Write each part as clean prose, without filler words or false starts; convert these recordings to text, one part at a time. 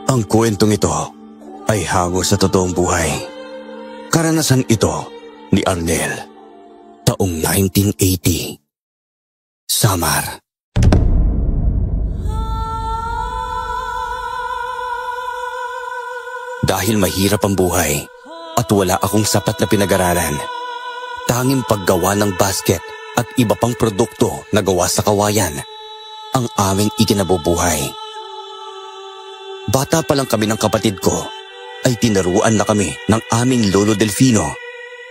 Ang kwentong ito ay hango sa totoong buhay. Karanasan ito ni Arnel, taong 1980. Samar. Dahil mahirap ang buhay at wala akong sapat na pinag-aralan, tanging paggawa ng basket at iba pang produkto na gawa sa kawayan ang aming ikinabubuhay. Bata pa lang kami ng kapatid ko ay tinaruan na kami ng aming lolo Delfino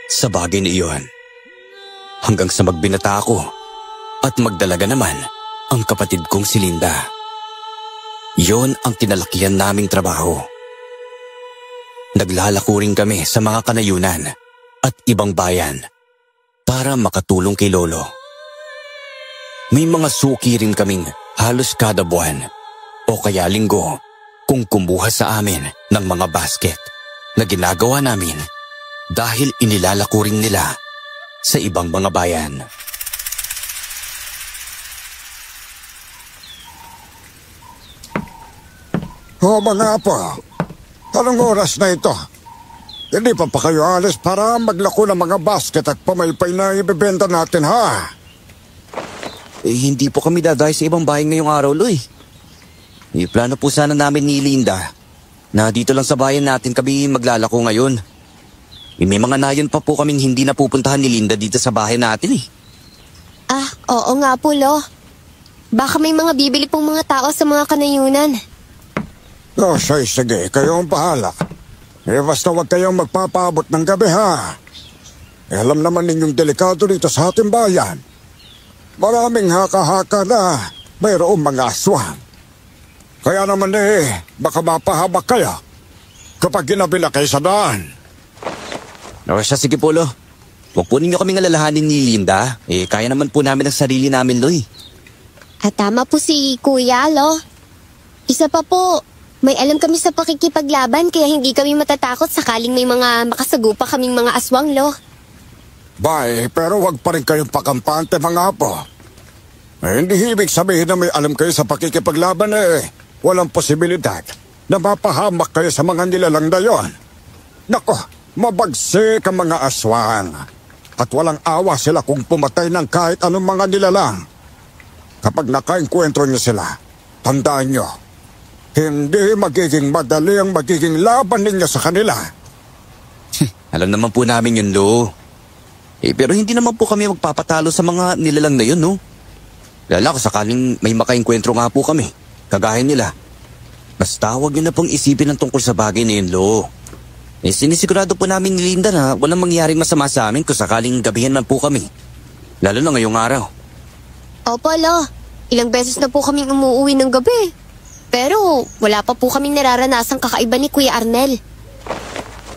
sa bagay na iyon. Hanggang sa magbinata ako at magdalaga naman ang kapatid kong si Linda. Yon ang kinalakihan naming trabaho. Naglalako rin kami sa mga kanayunan at ibang bayan para makatulong kay lolo. May mga suki rin kaming halos kada buwan o kaya linggo kung kumuha sa amin ng mga basket na ginagawa namin dahil inilalako rin nila sa ibang mga bayan. Mga apo, anong oras na ito? Hindi pa kayo alis para maglako ng mga basket at pamaypay na ibebenta natin, ha? Hindi po kami dadayo sa ibang bayan ngayong araw, Loy. Plano po sana namin ni Linda na dito lang sa bayan natin kami maglalako ngayon. May mga nayon pa po kaming hindi napupuntahan ni Linda dito sa bahay natin eh. Oo nga po, Lo. Baka may mga bibili pong mga tao sa mga kanayunan. Sige, kayo ang bahala. Basta huwag kayong magpapaabot ng gabi, ha? Alam naman ninyong delikado dito sa ating bayan. Maraming haka-haka na mayroong mga aswang. Kaya naman baka mapahabak kayo kapag ginabila kayo sa daan. Sige po, Lo. Huwag po ninyo kaming alalahanin ni Linda. Kaya naman po namin ang sarili namin, Loy. Tama po si Kuya, Lo. Isa pa po, may alam kami sa pakikipaglaban kaya hindi kami matatakot sakaling may mga makasagupa kaming mga aswang, Lo. Pero wag pa rin kayong pakampante, mga apo. Hindi ibig sabihin na may alam kayo sa pakikipaglaban walang posibilidad na mapahamak kayo sa mga nilalang na yon. Nako, mabagsik ang mga aswang. At walang awa sila kung pumatay ng kahit anong mga nilalang. Kapag nakaengkwentro niyo sila, tandaan niyo, hindi magiging madali ang magiging laban ninyo sa kanila. Alam naman po namin yun, Lo. Pero hindi naman po kami magpapatalo sa mga nilalang na yun, no? Lala ko sakaling may makaengkwentro nga po kami, kagaya nila. Basta huwag nyo na pong isipin ang tungkol sa bagay na yun, Lo. Sinisigurado po namin ni Linda na walang mangyaring masama sa amin kung sakaling gabihan man po kami. Lalo na ngayong araw. Opo, Lo. Ilang beses na po kaming umuuwi ng gabi. Pero wala pa po kaming nararanasang kakaiba ni Kuya Arnel.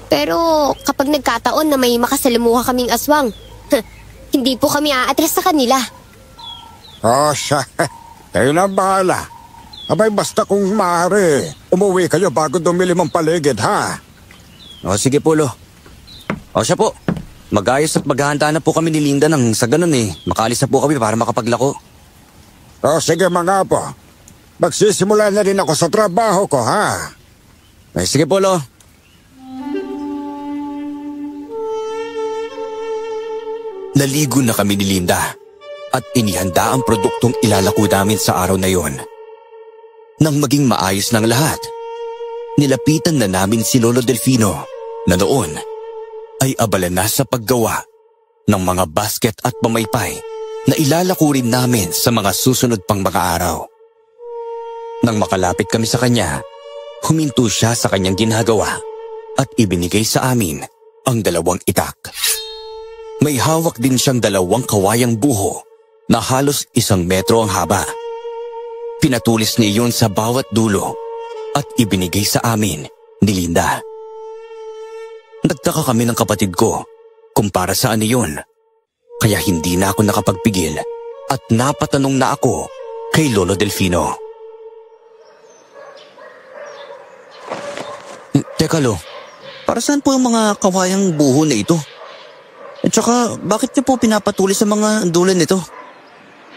Pero kapag nagkataon na may makasalamuha kaming aswang, hindi po kami aatras sa kanila. Kayo na bahala. Basta kung maaari, umuwi kayo bago dumilim ang paligid, ha? Sige po, Lo. Siya po. Mag-ayos at maghahanda na po kami ni Linda nang sa ganun makaalis na po kami para makapaglako. Sige mga apo. Magsisimula na rin ako sa trabaho ko, ha? Sige po, Lo. Naligo na kami ni Linda at inihanda ang produktong ilalako namin sa araw na yon. Nang maging maayos ng lahat, nilapitan na namin si Lolo Delfino na noon ay abala na sa paggawa ng mga basket at pamaypay na ilalako rin namin sa mga susunod pang mga araw. Nang makalapit kami sa kanya, huminto siya sa kanyang ginagawa at ibinigay sa amin ang 2 itak. May hawak din siyang 2 kawayang buho na halos 1 metro ang haba. Pinatulis niya yun sa bawat dulo at ibinigay sa amin ni Linda. Nagtaka kami ng kapatid ko kung para saan iyon, kaya hindi na ako nakapagpigil at napatanong na ako kay Lolo Delfino. Teka, Lo, para saan po yung mga kawayang buho na ito? At saka, bakit niyo po pinapatuloy sa mga dulo nito?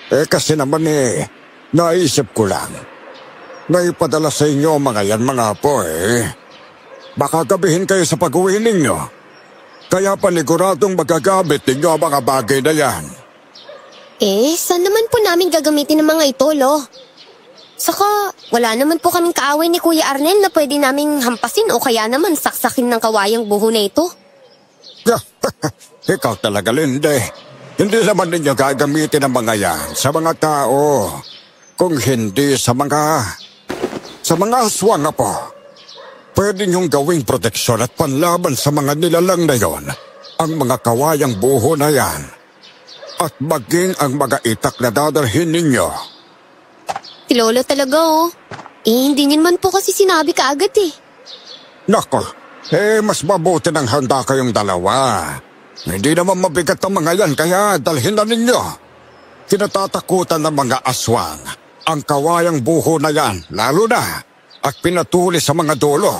Kasi naman naisip ko lang. Naipadala sa inyo mga yan mga apo eh. Baka gabihin kayo sa pag-uwi ninyo. Kaya paniguradong magagamit ninyo ang mga bagay na yan. Saan naman po namin gagamitin ng mga ito, Lo? Saka, wala naman po kaming kaaway ni Kuya Arnel na pwede naming hampasin o kaya naman saksakin ng kawayang buho na ito. Ikaw talaga, Lindy. Hindi naman ninyo gagamitin ang mga yan sa mga tao. Kung hindi sa mga aswang na po. Pwede niyong gawing proteksyon at panlaban sa mga nilalang na yon. Ang mga kawayang buho na yan. At maging ang mga itak na dadalhin ninyo. Si Lolo talaga hindi niyo naman po kasi sinabi kaagad eh. Nako, mas mabuti ng handa kayong dalawa. Hindi naman mabigat ang mga yan kaya dalhin na ninyo. Kinatatakutan ng mga aswang. Ang kawayang buho na yan, lalo na. At pinatuli sa mga dulo.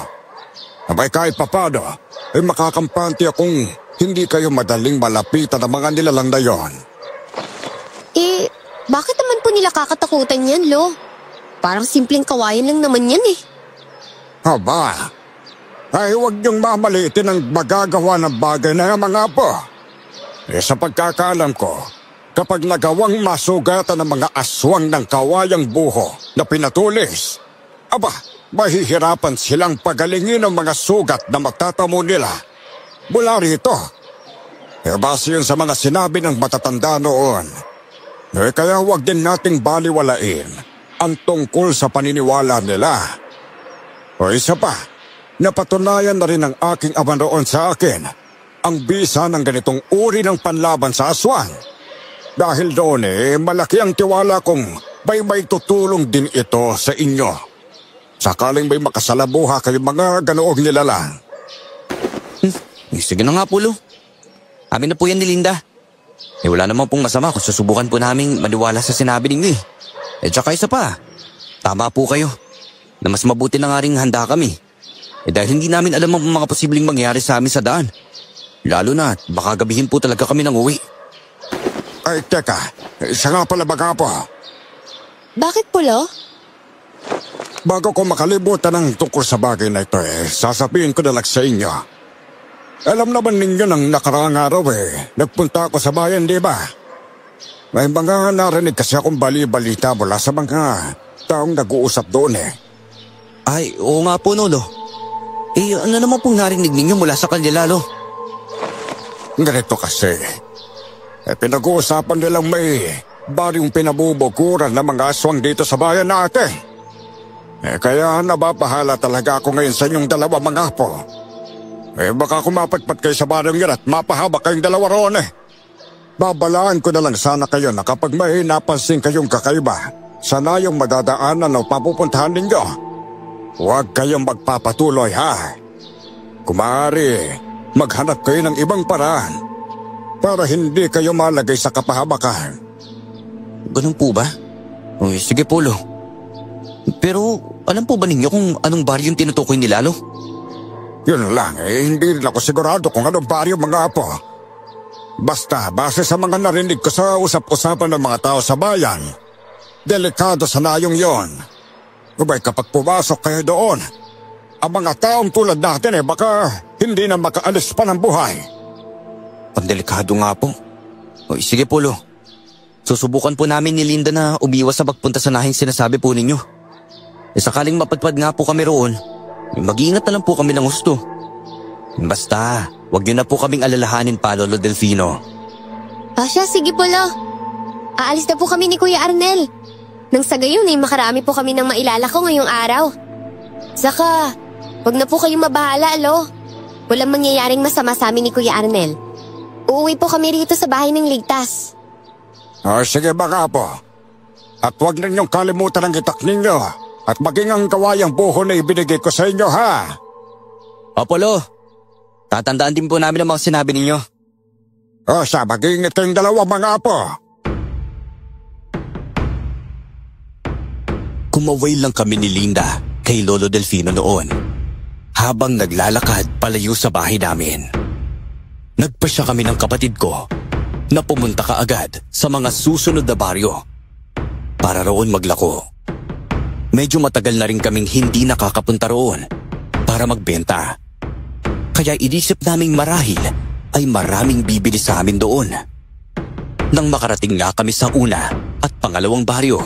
Abay kahit papano, makakampante akong hindi kayo madaling malapitan ng mga nilalang na yon. Bakit naman po nila kakatakutan yan, Lo? Parang simpleng kawayan lang naman yan eh. Aba, ay huwag niyong mamalitin ang magagawa ng bagay na mga apo. Sa pagkakaalam ko, kapag nagawang masugatan ng mga aswang ng kawayang buho na pinatulis, mahihirapan silang pagalingin ang mga sugat na magtatamo nila. Mula rito, base yun sa mga sinabi ng matatanda noon. Kaya huwag din nating baliwalain ang tungkol sa paniniwala nila. O isa pa, napatunayan na rin ng aking ama noon sa akin ang bisa ng ganitong uri ng panlaban sa aswang. Dahil doon malaki ang tiwala kong may tutulong din ito sa inyo. Sakaling may makasalabuha kayong mga ganoong nilalang. Sige na nga po, Lo. Amin na po yan ni Linda. Wala naman pong masama kung susubukan po naming maniwala sa sinabi ninyo tsaka isa pa, tama po kayo na mas mabuti na nga rin handa kami. Dahil hindi namin alam ang mga posibleng mangyari sa amin sa daan. Lalo na baka gabihin po talaga kami ng uwi. Ay teka, isa nga pala baga po. Bakit po, Lo? Bago ko makalimutan ang tungkol sa bagay na ito sasabihin ko na lang sa inyo. Alam naman ninyo ng nakaraang araw nagpunta ako sa bayan, di ba? May mga narinig kasi akong bali-balita mula sa mga taong nag-uusap doon Ay, oo nga po, Lolo. Ano naman pong narinig ninyo mula sa kanila, Lo? Ganito kasi. Pinag-uusapan nilang may baryong pinabubukuran ng mga aswang dito sa bayan natin. Kaya nababahala talaga ako ngayon sa inyong dalawa mga apo. Baka kumapatpat kayo sa baryong yan at mapahaba kayong dalawa roon Babalaan ko na lang sana kayo na kapag may napansin kayong kakaiba, sana yung madadaanan o papupuntahan ninyo. Huwag kayong magpapatuloy Kung maaari, maghanap kayo ng ibang paraan para hindi kayo malagay sa kapahabakan. Ganun po ba? Sige po, Lo. Pero alam po ba ninyo kung anong baryo yung tinutukoy nila, Lo? Yun lang hindi rin ako sigurado kung anong baryo mga apo. Basta base sa mga narinig ko sa usap-usapan ng mga tao sa bayan, delikado sa nayong yon. Kapag pumasok kayo doon, ang mga taong tulad natin baka hindi na makaalis pa ng buhay. Pandelikado nga po. Sige po, Lo. Susubukan po namin ni Linda na umiwas sa pagpunta sa nahing sinasabi po ninyo. Sakaling mapadpad nga po kami roon, mag-iingat na lang po kami ng husto. Basta, wag niyo na po kaming alalahanin pa, Lolo Delfino. Siya, sige po, Lo. Aalis na po kami ni Kuya Arnel. Nang sa gayon makarami po kami ng mailalako ngayong araw. Saka, wag na po kayong mabahala, Lo. Walang mangyayaring masama sa amin ni Kuya Arnel. Uuwi po kami rito sa bahay ng ligtas. Sige mga apo. At wag ninyong kalimutan ang itak ninyo at maging ang kawayang buho na ibinigay ko sa inyo, Opo, Lo. Tatandaan din po namin ang mga sinabi ninyo. Siya, mag-iingat kayong dalawa mga apo. Kumaway lang kami ni Linda kay Lolo Delfino noon habang naglalakad palayo sa bahay namin. Nagpasya kami ng kapatid ko na pumunta kaagad sa mga susunod na baryo para roon maglako. medyo matagal na rin kaming hindi nakakapunta roon para magbenta. Kaya inisip naming marahil ay maraming bibili sa amin doon. Nang makarating nga kami sa una at pangalawang baryo,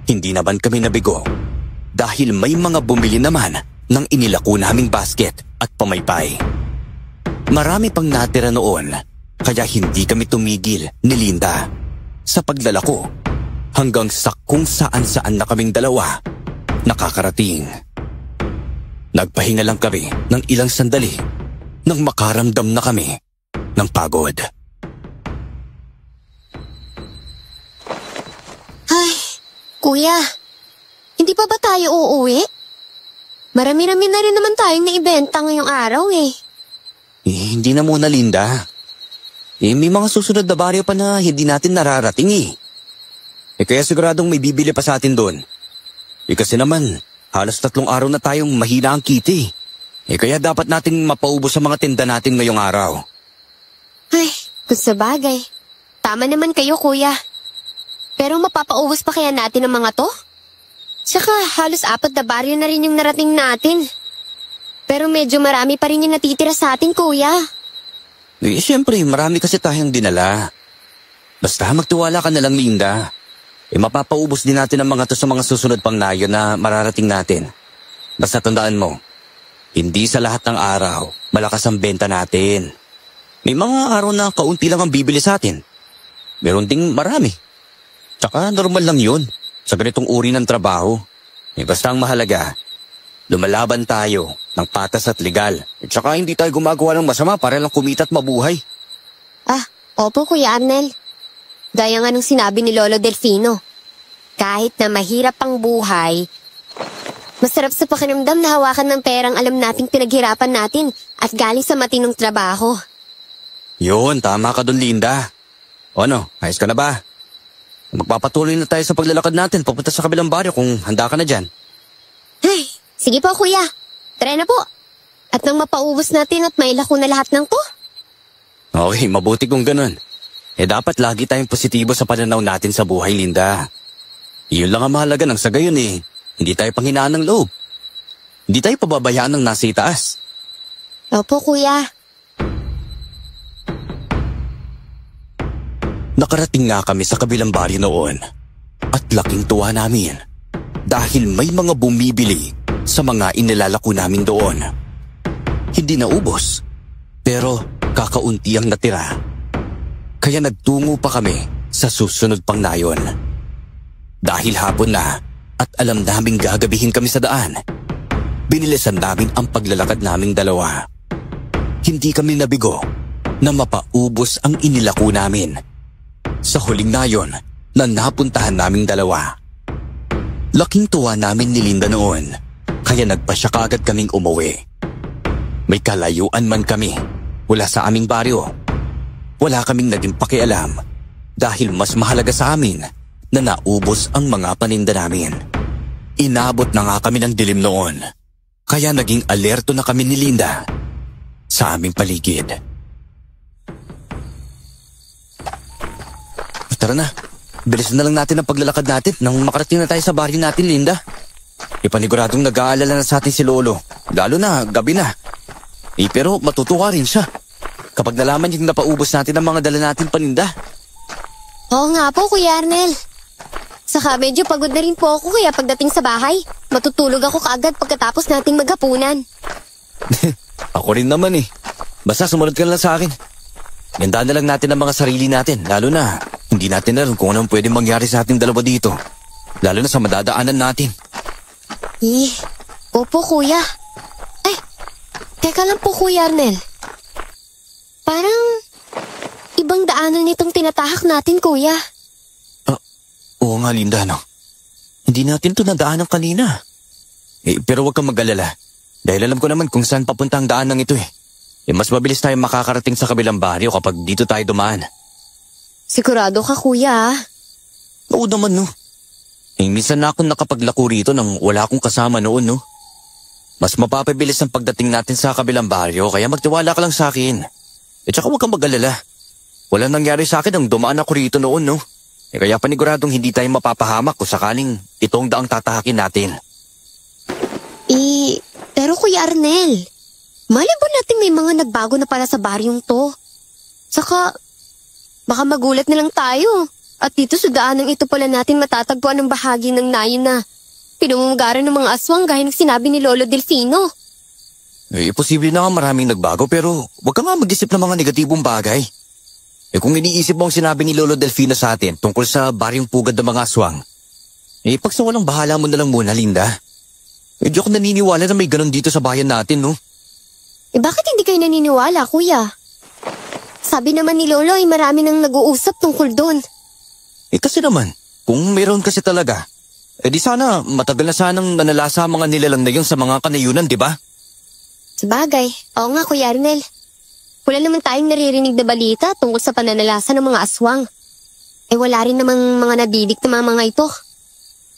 hindi naman kami nabigo dahil may mga bumili naman ng inilako naming basket at pamaypay. Marami pang natira noon kaya hindi kami tumigil ni Linda sa paglalako hanggang sa kung saan-saan na kaming dalawa nakakarating. Nagpahinga lang kami ng ilang sandali nang makaramdam na kami ng pagod. Ay, kuya, hindi pa ba tayo uuwi? Marami-rami na rin naman tayong naibenta ngayong araw eh. Hindi na muna, Linda. May mga susunod na baryo pa na hindi natin nararating eh. Kaya siguradong may bibili pa sa atin doon. Kasi naman, halos 3 araw na tayong mahina ang kita eh. Kaya dapat nating mapaubos sa mga tinda natin ngayong araw. Ay, kung sabagay. Tama naman kayo, kuya. Pero mapapaubos pa kaya natin ang mga to? Tsaka halos 4 na baryo na rin yung narating natin. Pero medyo marami pa rin yung natitira sa atin, kuya. Siyempre, marami kasi tayong dinala. Basta magtiwala ka na lang, Linda. Mapapaubos din natin ang mga to sa mga susunod pang nayon na mararating natin. Basta tandaan mo, hindi sa lahat ng araw malakas ang benta natin. May mga araw na kaunti lang ang bibili sa atin. Meron ding marami. Tsaka normal lang yun sa ganitong uri ng trabaho. Basta ang mahalaga, lumalaban tayo ng patas at legal. Tsaka hindi tayo gumagawa ng masama para lang kumita at mabuhay. Ah, opo Kuya Arnel. Gaya nga nung sinabi ni Lolo Delfino. Kahit na mahirap ang buhay, masarap sa pakiramdam na hawakan ng perang alam nating pinaghirapan natin at galing sa matinong trabaho. Yun, tama ka dun, Linda. O ano, ayos ka na ba? Magpapatuloy na tayo sa paglalakad natin papunta sa kabilang baryo kung handa ka na dyan. Ay, sige po kuya. Tara na po. At nang mapaubos natin at mailako na lahat ng to. Okay, mabuti kung ganun. Dapat lagi tayong positibo sa pananaw natin sa buhay, Linda. Iyon lang ang mahalaga ng sa gayon eh. Hindi tayo panghinaan ng loob. Hindi tayo pababayaan ng nasa itaas. Opo kuya. Nakarating nga kami sa kabilang baryo noon at laking tuwa namin dahil may mga bumibili sa mga inilalako namin doon. Hindi naubos pero kakaunti ang natira. Kaya nagtungo pa kami sa susunod pang nayon. Dahil hapon na at alam naming gagabihin kami sa daan, binilisan namin ang paglalakad naming dalawa. Hindi kami nabigo na mapaubos ang inilako namin sa huling nayon na napuntahan naming dalawa. Laking tuwa namin ni Linda noon, kaya nagpasya kaagad kaming umuwi. May kalayuan man kami wala sa aming baryo. Wala kaming naging pakialam dahil mas mahalaga sa amin na naubos ang mga paninda namin. Inabot na nga kami ng dilim noon, kaya naging alerto na kami ni Linda sa aming paligid. Tara na, bilisan na lang natin ang paglalakad natin nang makarating na tayo sa baryo natin, Linda. Ipaniguradong nag-aalala na sa atin si Lolo, lalo na gabi na. Pero matutuwa rin siya kapag nalaman niyang napaubos natin ang mga dala natin paninda. Oo nga po Kuya Arnel. Saka medyo pagod na rin po ako kaya pagdating sa bahay, matutulog ako kaagad pagkatapos nating maghapunan. Ako rin naman eh. Basta sumunod ka lang sa akin. Gandaan na lang natin ang mga sarili natin, lalo na hindi natin alam kung anong pwede mangyari sa ating dalawa dito. Lalo na sa madadaanan natin. Opo kuya. Ay, teka lang po Kuya Arnel. Parang ibang daanan itong tinatahak natin kuya. Oo nga Linda, no? Hindi natin ito nadaanan kanina. Pero huwag kang mag-alala. Dahil alam ko naman kung saan papunta ang daan ng ito eh. Mas mabilis tayo makakarating sa kabilang baryo kapag dito tayo dumaan. Sigurado ka kuya? Oo naman no. Minsan na akong nakapaglako rito nang wala akong kasama noon no. Mas mapapabilis ang pagdating natin sa kabilang baryo kaya magtiwala ka lang sa akin. Tsaka huwag kang mag-alala. Walang nangyari sa akin nang dumaan ako rito noon no. Kaya paniguradong hindi tayo mapapahamak kung sakaling itong daang tatahakin natin. Pero Kuya Arnel, malay ba natin may mga nagbago na pala sa baryong to? Saka, baka magulat na lang tayo. At dito sa daanang ito pala natin matatagpuan ang bahagi ng nayon na pinumunggaran ng mga aswang gaya ng sinabi ni Lolo Delfino. Posible na nga maraming nagbago pero huwag ka nga mag-isip ng mga negatibong bagay. Kung iniisip mo ang sinabi ni Lolo Delfino sa atin tungkol sa baryong pugad ng mga aswang, pagsawalang bahala mo na lang muna, Linda. Medyo ako naniniwala na may ganun dito sa bayan natin, no? Bakit hindi kayo naniniwala, Kuya? Sabi naman ni Lolo ay marami nang nag-uusap tungkol doon. Kasi naman, kung meron kasi talaga, di sana matagal na sanang nanalasa ang mga nilalang na yun sa mga kanayunan, di ba? Sabagay, oo nga Kuya Arnel. Wala naman tayong naririnig na balita tungkol sa pananalasa ng mga aswang. Wala rin namang mga nadidik na mga ito.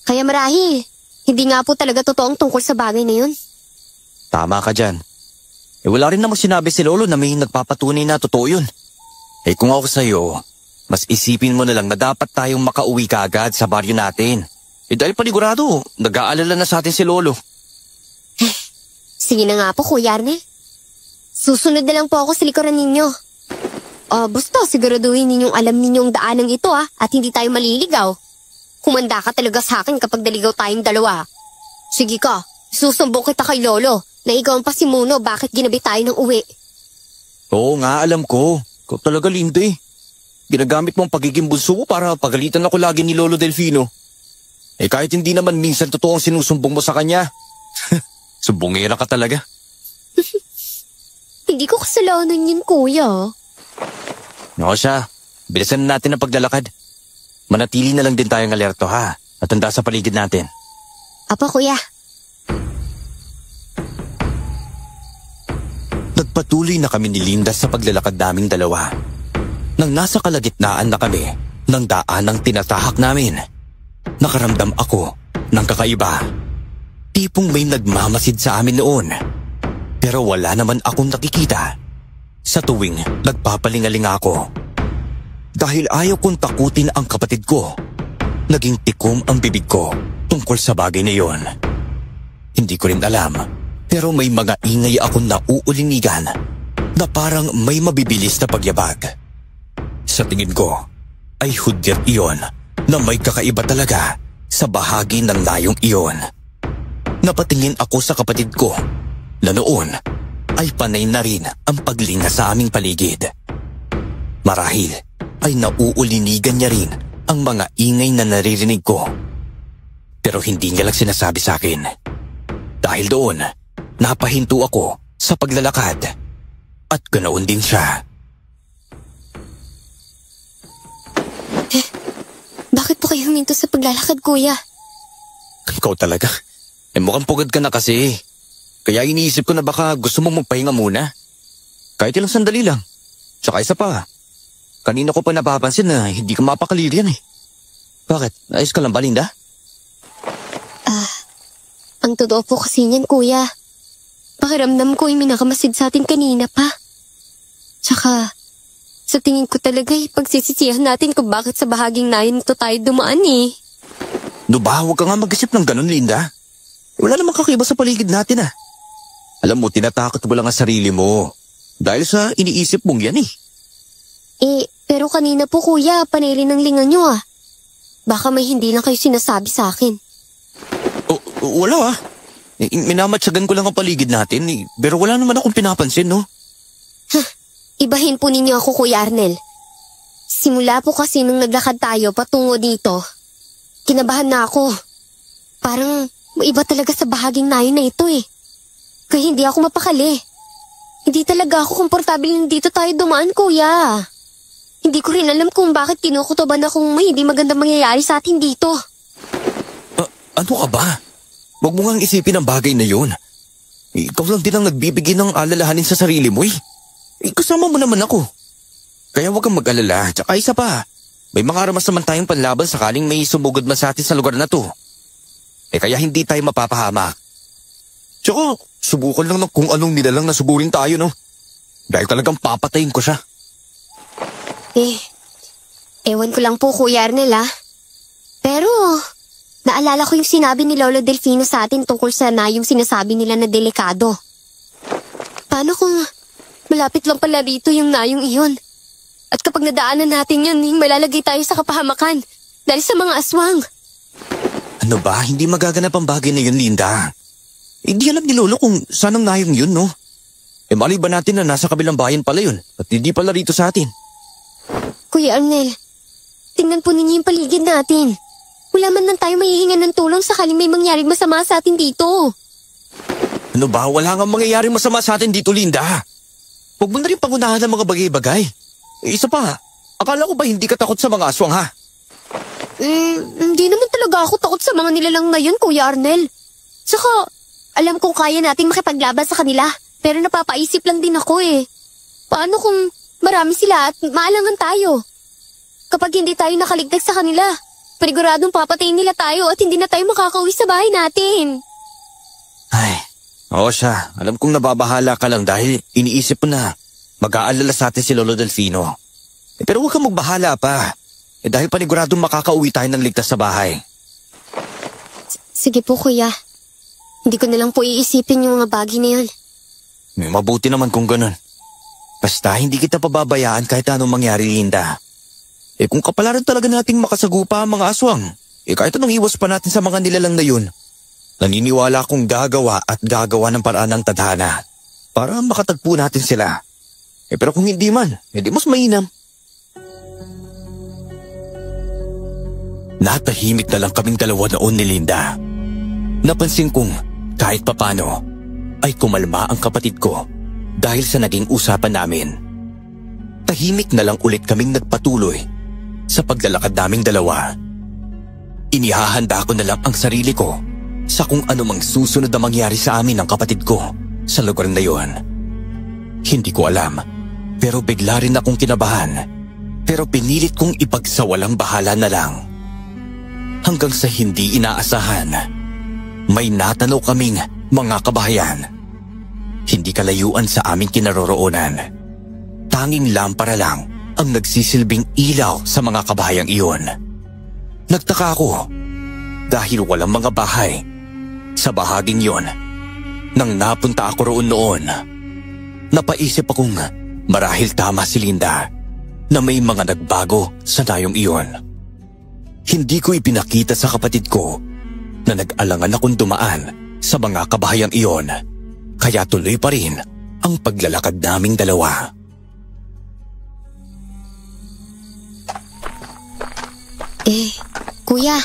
Kaya marahil, hindi nga po talaga totoong tungkol sa bagay na yun. Tama ka dyan. Wala rin namang sinabi si Lolo na may nagpapatunay na totoo yun. Kung ako sa'yo, mas isipin mo na lang na dapat tayong makauwi kaagad sa baryo natin. Dahil panigurado, nag-aalala na sa atin si Lolo. Sige na nga po, Kuya Arnel. Susunod na lang po ako sa likuran ninyo. Basta siguraduhin ninyong alam ninyong daanang ito at hindi tayo maliligaw. Kumanda ka talaga sa akin kapag naligaw tayong dalawa. Sige ka, susumbong kita kay Lolo na ikaw ang pasimuno bakit ginabi tayo ng uwi. Oo nga, alam ko. Ikaw talaga, Linda eh. Ginagamit mo ang pagiging bunso mo para pagalitan ako lagi ni Lolo Delfino. Kahit hindi naman minsan totoo ang sinusumbong mo sa kanya. Sumbongera ka talaga. Hindi ko kasalanan yun, Kuya. No siya, bilisan na natin ang paglalakad. Manatili na lang din tayong alerto ha, at handa sa paligid natin. Apo, Kuya. Nagpatuloy na kami ni Linda sa paglalakad naming dalawa. Nang nasa kalagitnaan na kami ng daanang tinatahak namin, nakaramdam ako ng kakaiba. Tipong may nagmamasid sa amin noon. Pero wala naman akong nakikita sa tuwing nagpapalingaling ako. Dahil ayaw kong takutin ang kapatid ko, naging tikom ang bibig ko tungkol sa bagay na yon. Hindi ko rin alam, pero may mga ingay akong nauulinigan na parang may mabibilis na pagyabag. Sa tingin ko, ay hudyat iyon na may kakaiba talaga sa bahagi ng layong iyon. Napatingin ako sa kapatid ko na noon ay panay na rin ang paglinga sa aming paligid. Marahil ay nauulinigan niya rin ang mga ingay na naririnig ko. Pero hindi niya lang sinasabi sa akin. Dahil doon, napahinto ako sa paglalakad at ganoon din siya. Bakit po kayo huminto sa paglalakad, Kuya? Ikaw talaga. Mukhang pugad ka na kasi. Kaya iniisip ko na baka gusto mong magpahinga muna. Kahit ilang sandali lang. Tsaka isa pa. Kanina ko pa napapansin na hindi ka mapakalirian eh. Bakit? Ayos ka lang ba, Linda? Ang totoo po kasi niyan, Kuya. Pakiramdam ko ay minakamasid sa atin kanina pa. Tsaka, sa tingin ko talaga pagsisisihan natin kung bakit sa bahaging nayon ito tayo dumaan eh. No ba, huwag ka nga mag-isip ng ganun, Linda. Wala namang kakaiba sa paligid natin ah. Alam mo, tinatakot mo lang ang sarili mo. Dahil sa iniisip mong yan eh. Pero kanina po, Kuya, panay rin ang linga nyo ah. Baka may hindi lang kayo sinasabi sa akin. Wala ah. Minamatsagan ko lang ang paligid natin eh. Pero wala naman akong pinapansin, no? Ibahin po ninyo ako, Kuya Arnel. Simula po kasi nung naglakad tayo patungo dito, kinabahan na ako. Parang may iba talaga sa bahaging nayon na ito eh. Kaya hindi ako mapakali. Hindi talaga ako komportable na dito tayo dumaan, Kuya. Hindi ko rin alam kung bakit kinukutoban akong may hindi magandang mangyayari sa atin dito. Ano ka ba? Huwag mo ngang isipin ang bagay na yun. Ikaw lang din ang nagbibigay ng alalahanin sa sarili mo eh. Kasama mo naman ako. Kaya huwag kang mag-alala. Tsaka isa pa, may mga aramas naman tayong panlaban sakaling may sumugod man sa atin sa lugar na to. Kaya hindi tayo mapapahamak. Tsaka, subukan lang ng kung anong nilalang na sugurin tayo, no? Dahil talagang papatayin ko siya. Ewan ko lang po, Kuya Arnel Pero, naalala ko yung sinabi ni Lolo Delfino sa atin tungkol sa yung sinasabi nila na delikado. Paano kung malapit lang pala rito yung nayong iyon? At kapag nadaanan natin yun, malalagay tayo sa kapahamakan dahil sa mga aswang. Ano ba? Hindi magaganap ang bagay na yun, Linda. Hindi alam ni Lolo kung saan ang nayong yun, no? Mali ba natin na nasa kabilang bayan pala yun at hindi pala rito sa atin? Kuya Arnel, tingnan po ninyo yung paligid natin. Wala man lang tayo mahihingan ng tulong sakaling may mangyaring masama sa atin dito. Ano ba? Wala nga mangyayaring masama sa atin dito, Linda. Huwag mo na rin pangunahan ng mga bagay-bagay. Isa pa, akala ko ba hindi ka takot sa mga aswang, ha? Hindi naman talaga ako takot sa mga nilalang na yun, Kuya Arnel. Saka, alam kong kaya nating makipaglaban sa kanila, pero napapaisip lang din ako Paano kung marami sila at maalangan tayo? Kapag hindi tayo nakaligtas sa kanila, paniguradong papatayin nila tayo at hindi na tayo makakauwi sa bahay natin. Ay, oo siya. Alam kong nababahala ka lang dahil iniisip mo na mag-aalala sa atin si Lolo Delfino. Pero huwag kang magbahala pa. Dahil paniguradong makakauwi tayo ng ligtas sa bahay. Sige po, Kuya. Hindi ko na lang po iisipin yung mga bagay na yun. Mabuti naman kung ganun. Basta hindi kita pababayaan kahit anong mangyari, Linda. Kung kapalaran talaga nating makasagupa ang mga aswang, kahit anong iwas pa natin sa mga nilalang na yun, naniniwala akong gagawa ng paraan ng tadhana para makatagpo natin sila. Pero kung hindi man, hindi mas mainam. Natahimik na lang kaming dalawa noon ni Linda. Napansin kong kahit papano ay kumalma ang kapatid ko dahil sa naging usapan namin. Tahimik na lang ulit kaming nagpatuloy sa paglalakad naming dalawa. Inihahanda ko na lang ang sarili ko sa kung anumang susunod na mangyari sa amin ng kapatid ko sa lugar na yon. Hindi ko alam, pero bigla rin akong kinabahan. Pero pinilit kong ipagsawalang bahala na lang. Hanggang sa hindi inaasahan, may natanaw kaming mga kabahayan. Hindi kalayuan sa aming kinaroroonan. Tanging lampara lang ang nagsisilbing ilaw sa mga kabahayang iyon. Nagtaka ako dahil walang mga bahay sa bahaging yon. Nang napunta ako roon noon, napaisip akong marahil tama si Linda na may mga nagbago sa nayong iyon. Hindi ko ipinakita sa kapatid ko na nag-alangan akong dumaan sa mga kabahayang iyon, kaya tuloy pa rin ang paglalakad naming dalawa. Kuya,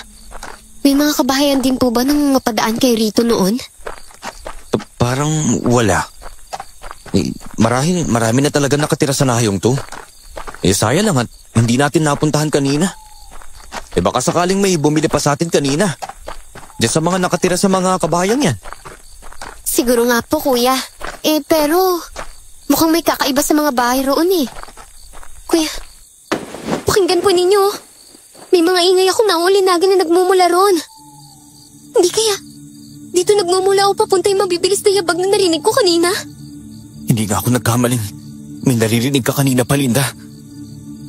may mga kabahayan din po ba nang mapadaan kay rito noon? Parang wala. Marami na talaga nakatira sa nahayong to. Sayang lang at hindi natin napuntahan kanina. Baka sakaling may bumili pa sa atin kanina. Diyan sa mga nakatira sa mga kabayang yan. Siguro nga po, Kuya. Pero mukhang may kakaiba sa mga bahay roon Kuya, pakinggan po ninyo. May mga ingay akong naulinagan na nagmumula roon. Hindi kaya dito nagmumula o papunta yung mabibilis na yabag na narinig ko kanina? Hindi nga ako nagkamaling. May naririnig ka kanina pa, Linda.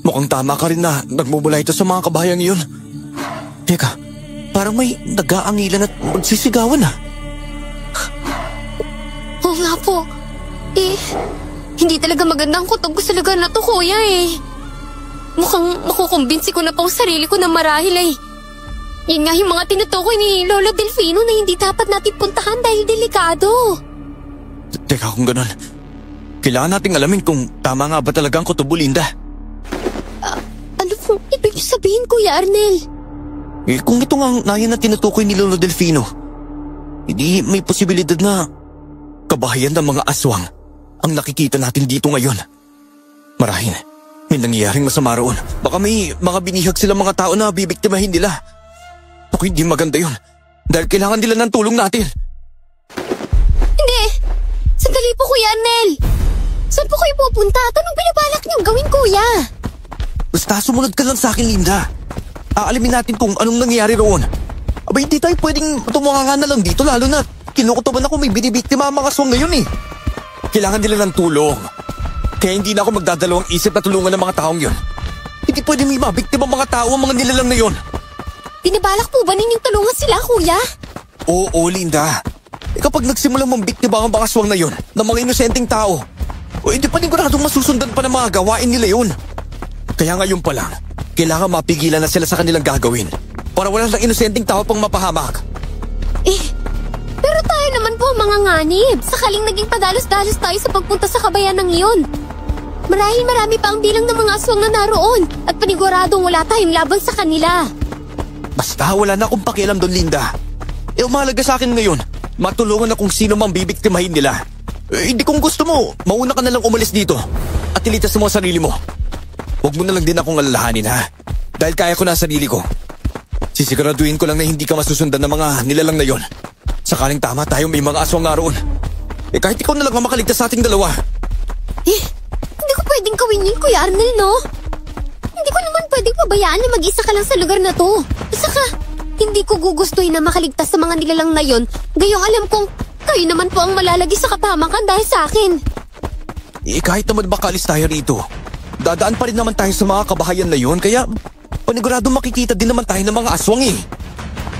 Mukhang tama ka rin na nagmumula ito sa mga kabayang iyon. Teka, parang may nag-aangilan at magsisigawan Oo nga po. Hindi talaga magandang kutob ko sa lugar na to, Kuya Mukhang makukumbinsi ko na pa ang sarili ko na marahil yun nga yung mga tinutukoy ni Lolo Delfino na hindi dapat natin puntahan dahil delikado. Teka, kung ganun, kailangan nating alamin kung tama nga ba talaga ang kutob, Linda. Ano pong ibig sabihin, Kuya Arnel? Kung ito nga ang nayan na tinutukoy ni Lolo Delfino, hindi may posibilidad na kabahayan ng mga aswang ang nakikita natin dito ngayon. Marahil may nangyayaring masama roon. Baka may mga binihag silang mga tao na bibiktimahin nila. Ako, hindi maganda yun dahil kailangan nila ng tulong natin. Hindi! Sandali po, Kuya Arnel! Saan po kayo pupunta at anong binabalak niyong gawin, Kuya? Basta sumunod ka lang sa akin, Linda. Aalamin natin kung anong nangyayari roon. Aba, hindi tayo pwedeng tumunganga na lang dito, lalo na kinukutuban ako may binibiktima ang mga aswang ngayon Kailangan nila ng tulong. Kaya hindi na ako magdadalawang isip na tulungan ng mga taong yun. Hindi pwede may mabiktima mga tao ang mga nilalang na yon. Tinabalak po ba ninyong tulungan sila, kuya? Oo, Linda. Kapag nagsimulang mambiktima ang mga aswang na yon ng mga inosenteng tao, hindi paniguradong masusundan pa ng mga gawain nila yun. Kaya ngayon pa lang, kailangan mapigilan na sila sa kanilang gagawin para wala lang inosenteng tao pang mapahamak. Pero tayo naman po mga nganib. Sakaling naging padalos-dalos tayo sa pagpunta sa kabayanang iyon. Marahil marami pa ang bilang ng mga aswang na naroon at paniguradong wala tayong laban sa kanila. Basta wala na akong pakialam doon, Linda. Umahalaga sa akin ngayon, matulungan na kung sino mang bibiktimahin nila. Hindi kung gusto mo, mauna ka na lang umalis dito at ilitas mo ang sarili mo. Huwag mo na lang din akong alalahanin, ha? Dahil kaya ko na ang sarili ko. Sisiguraduhin ko lang na hindi ka masusundan ng mga nilalang na yon. Sakaling tama tayo may mga aswang nga roon. Kahit ikaw na lang ang makaligtas sa ating dalawa. Hindi ko pwedeng gawin yun, Kuya Arnel, no? Hindi ko naman pwedeng pabayaan na mag-isa ka lang sa lugar na to. Saka, hindi ko gugustuhin na makaligtas sa mga nilalang na yon. Gayong alam kong kayo naman po ang malalagi sa kapamakan dahil sa akin. Kahit naman makalis tayo rito, dadaan pa rin naman tayo sa mga kabahayan na yon. Kaya paniguradong makikita din naman tayo ng mga aswang eh.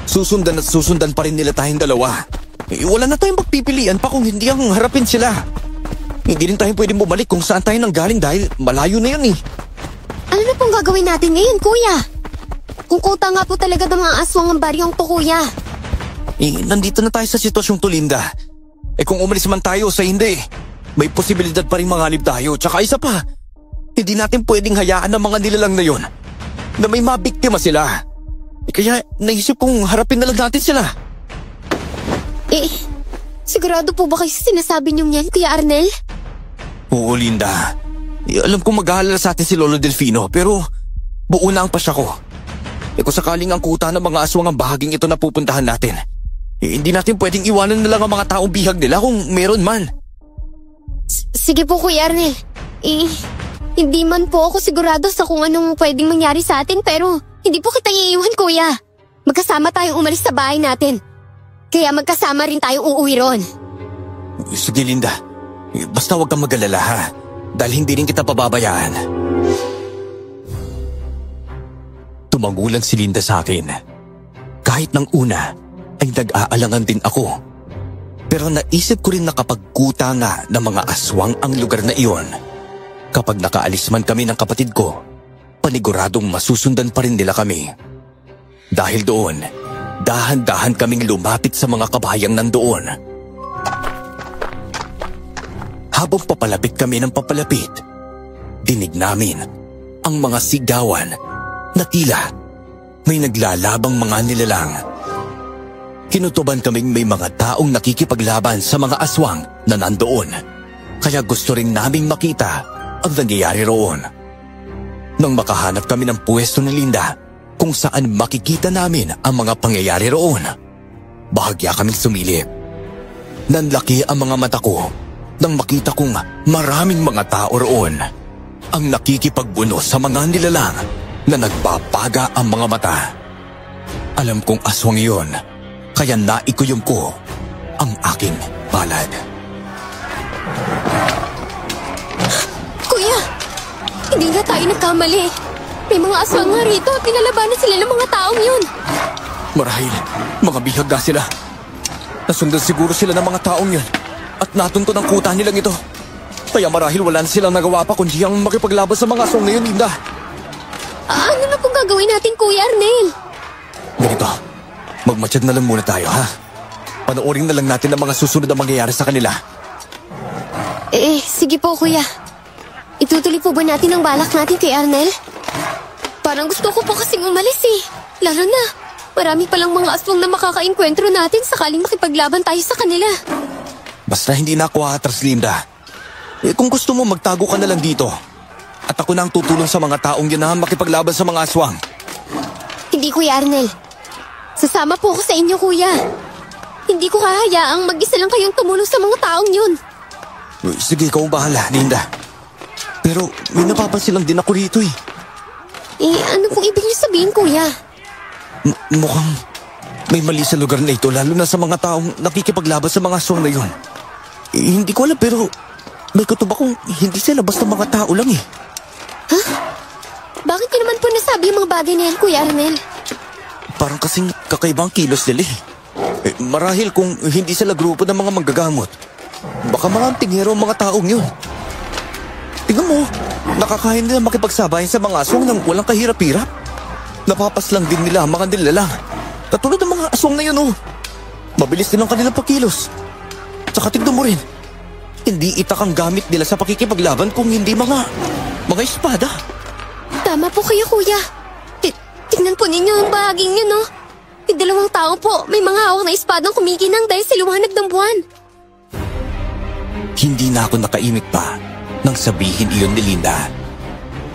Susundan at susundan pa rin nila tayong dalawa. Wala na tayong pagpipilian pa kung hindi ang harapin sila. Hindi rin tayo pwedeng bumalik kung saan tayo nanggaling dahil malayo na yun eh. Ano na pong gagawin natin ngayon, Kuya? Kung kuta nga po talaga ng mga aswang ang baryong to, Kuya. Nandito na tayo sa sitwasyong to, Linda. Kung umalis man tayo sa hindi, may posibilidad pa rin mangalib tayo. Tsaka isa pa, hindi natin pwedeng hayaan ang mga nilalang na yon na may mabiktima sila. Kaya naisip kong harapin na lang natin sila. Sigurado po ba kayo sa sinasabi niyong yan, Kuya Arnel? Oo, Linda. Alam kong mag-aalala sa atin si Lolo Delfino, pero buo na ang pasya ko. Kung sakaling ang kuta ng mga aswang ang bahaging ito na pupuntahan natin, hindi natin pwedeng iwanan na lang ang mga taong bihag nila kung meron man. Sige po, Kuya Arnel. Hindi man po ako sigurado sa kung anong pwedeng mangyari sa atin, pero hindi po kita iiwan, Kuya. Magkasama tayong umalis sa bahay natin. Kaya magkasama rin tayong uuwi ron. Sige, Linda. Basta huwag kang mag-alala, ha? Dahil hindi rin kita pababayaan. Tumangulan si Linda sa akin. Kahit nang una, ay nag-aalangan din ako. Pero naisip ko rin na kapag kuta nga ng mga aswang ang lugar na iyon, kapag nakaalis man kami ng kapatid ko, paniguradong masusundan pa rin nila kami. Dahil doon, dahan-dahan kaming lumapit sa mga kabayang nandoon. Habang papalapit kami ng papalapit, dinig namin ang mga sigawan na tila may naglalabang mga nilalang. Kinutuban kaming may mga taong nakikipaglaban sa mga aswang na nandoon, kaya gusto rin naming makita ang nangyayari roon. Nang makahanap kami ng pwesto ni Linda kung saan makikita namin ang mga pangyayari roon, bahagya kaming sumilip. Nanlaki ang mga mata ko nang makita kong maraming mga tao roon ang nakikipagbuno sa mga nilalang na nagpapaga ang mga mata. Alam kong aswang iyon, kaya naikuyom ko ang aking palad. Kuya, hindi nga tayo nagkamali. May mga aswang nga rito at pinalabanan sila ng mga taong yun. Marahil, mga bihag na sila. Nasundan siguro sila ng mga taong yun at natunto ng kuta nilang ito. Kaya marahil wala na silang nagawa pa kundi ang makipaglaban sa mga aswang na yun, Linda. Ano na pong gagawin natin, Kuya Arnel? Ganito, magmatsyag na lang muna tayo, ha? Panoorin na lang natin ang mga susunod na mangyayari sa kanila. Sige po, Kuya. Itutuloy po ba natin ang balak natin kay Arnel? Parang gusto ko po kasing umalis eh. Lalo na, marami palang mga aswang na makakainkwentro natin sakaling makipaglaban tayo sa kanila. Basta hindi na ako atras, Linda. Kung gusto mo, magtago ka na lang dito. At ako na ang tutulong sa mga taong yun na makipaglaban sa mga aswang. Hindi, Kuya Arnel. Sasama po ako sa inyo, Kuya. Hindi ko hahayaang mag-isa lang kayong tumulong sa mga taong yun. Sige, ikaw ang bahala, Linda. Pero may napapansin lang din ako rito eh. Ano pong ibig niyo sabihin, Kuya? Mukhang may mali sa lugar na ito, lalo na sa mga taong nakikipaglaban sa mga aswang na yun. Hindi ko alam pero may kutob akong hindi sila basta mga tao lang eh. Ha? Bakit niyo naman po nasabi yung mga bagay na yan, Kuya Arnel? Parang kasing kakaibang kilos nila eh. Marahil kung hindi sila grupo ng mga manggagamot, baka maraming tingero ang mga taong yun. Tingnan mo, nakakain nila makipagsabayan sa mga aswang nang walang kahirap-hirap. Napapaslang din nila ang mga nilalang. Katulad ng mga aswang na yun oh. Mabilis din ang kanilang pakilos. Tsaka tignan mo rin, hindi itak ang gamit nila sa pakikipaglaban kung hindi mga espada. Tama po kayo, Kuya. Tingnan po ninyo yung bahaging yun, no? Yung dalawang tao po, may mga hawak na espadang kumikinang dahil sa liwanag ng buwan. Hindi na ako nakaimik pa nang sabihin iyon ni Linda.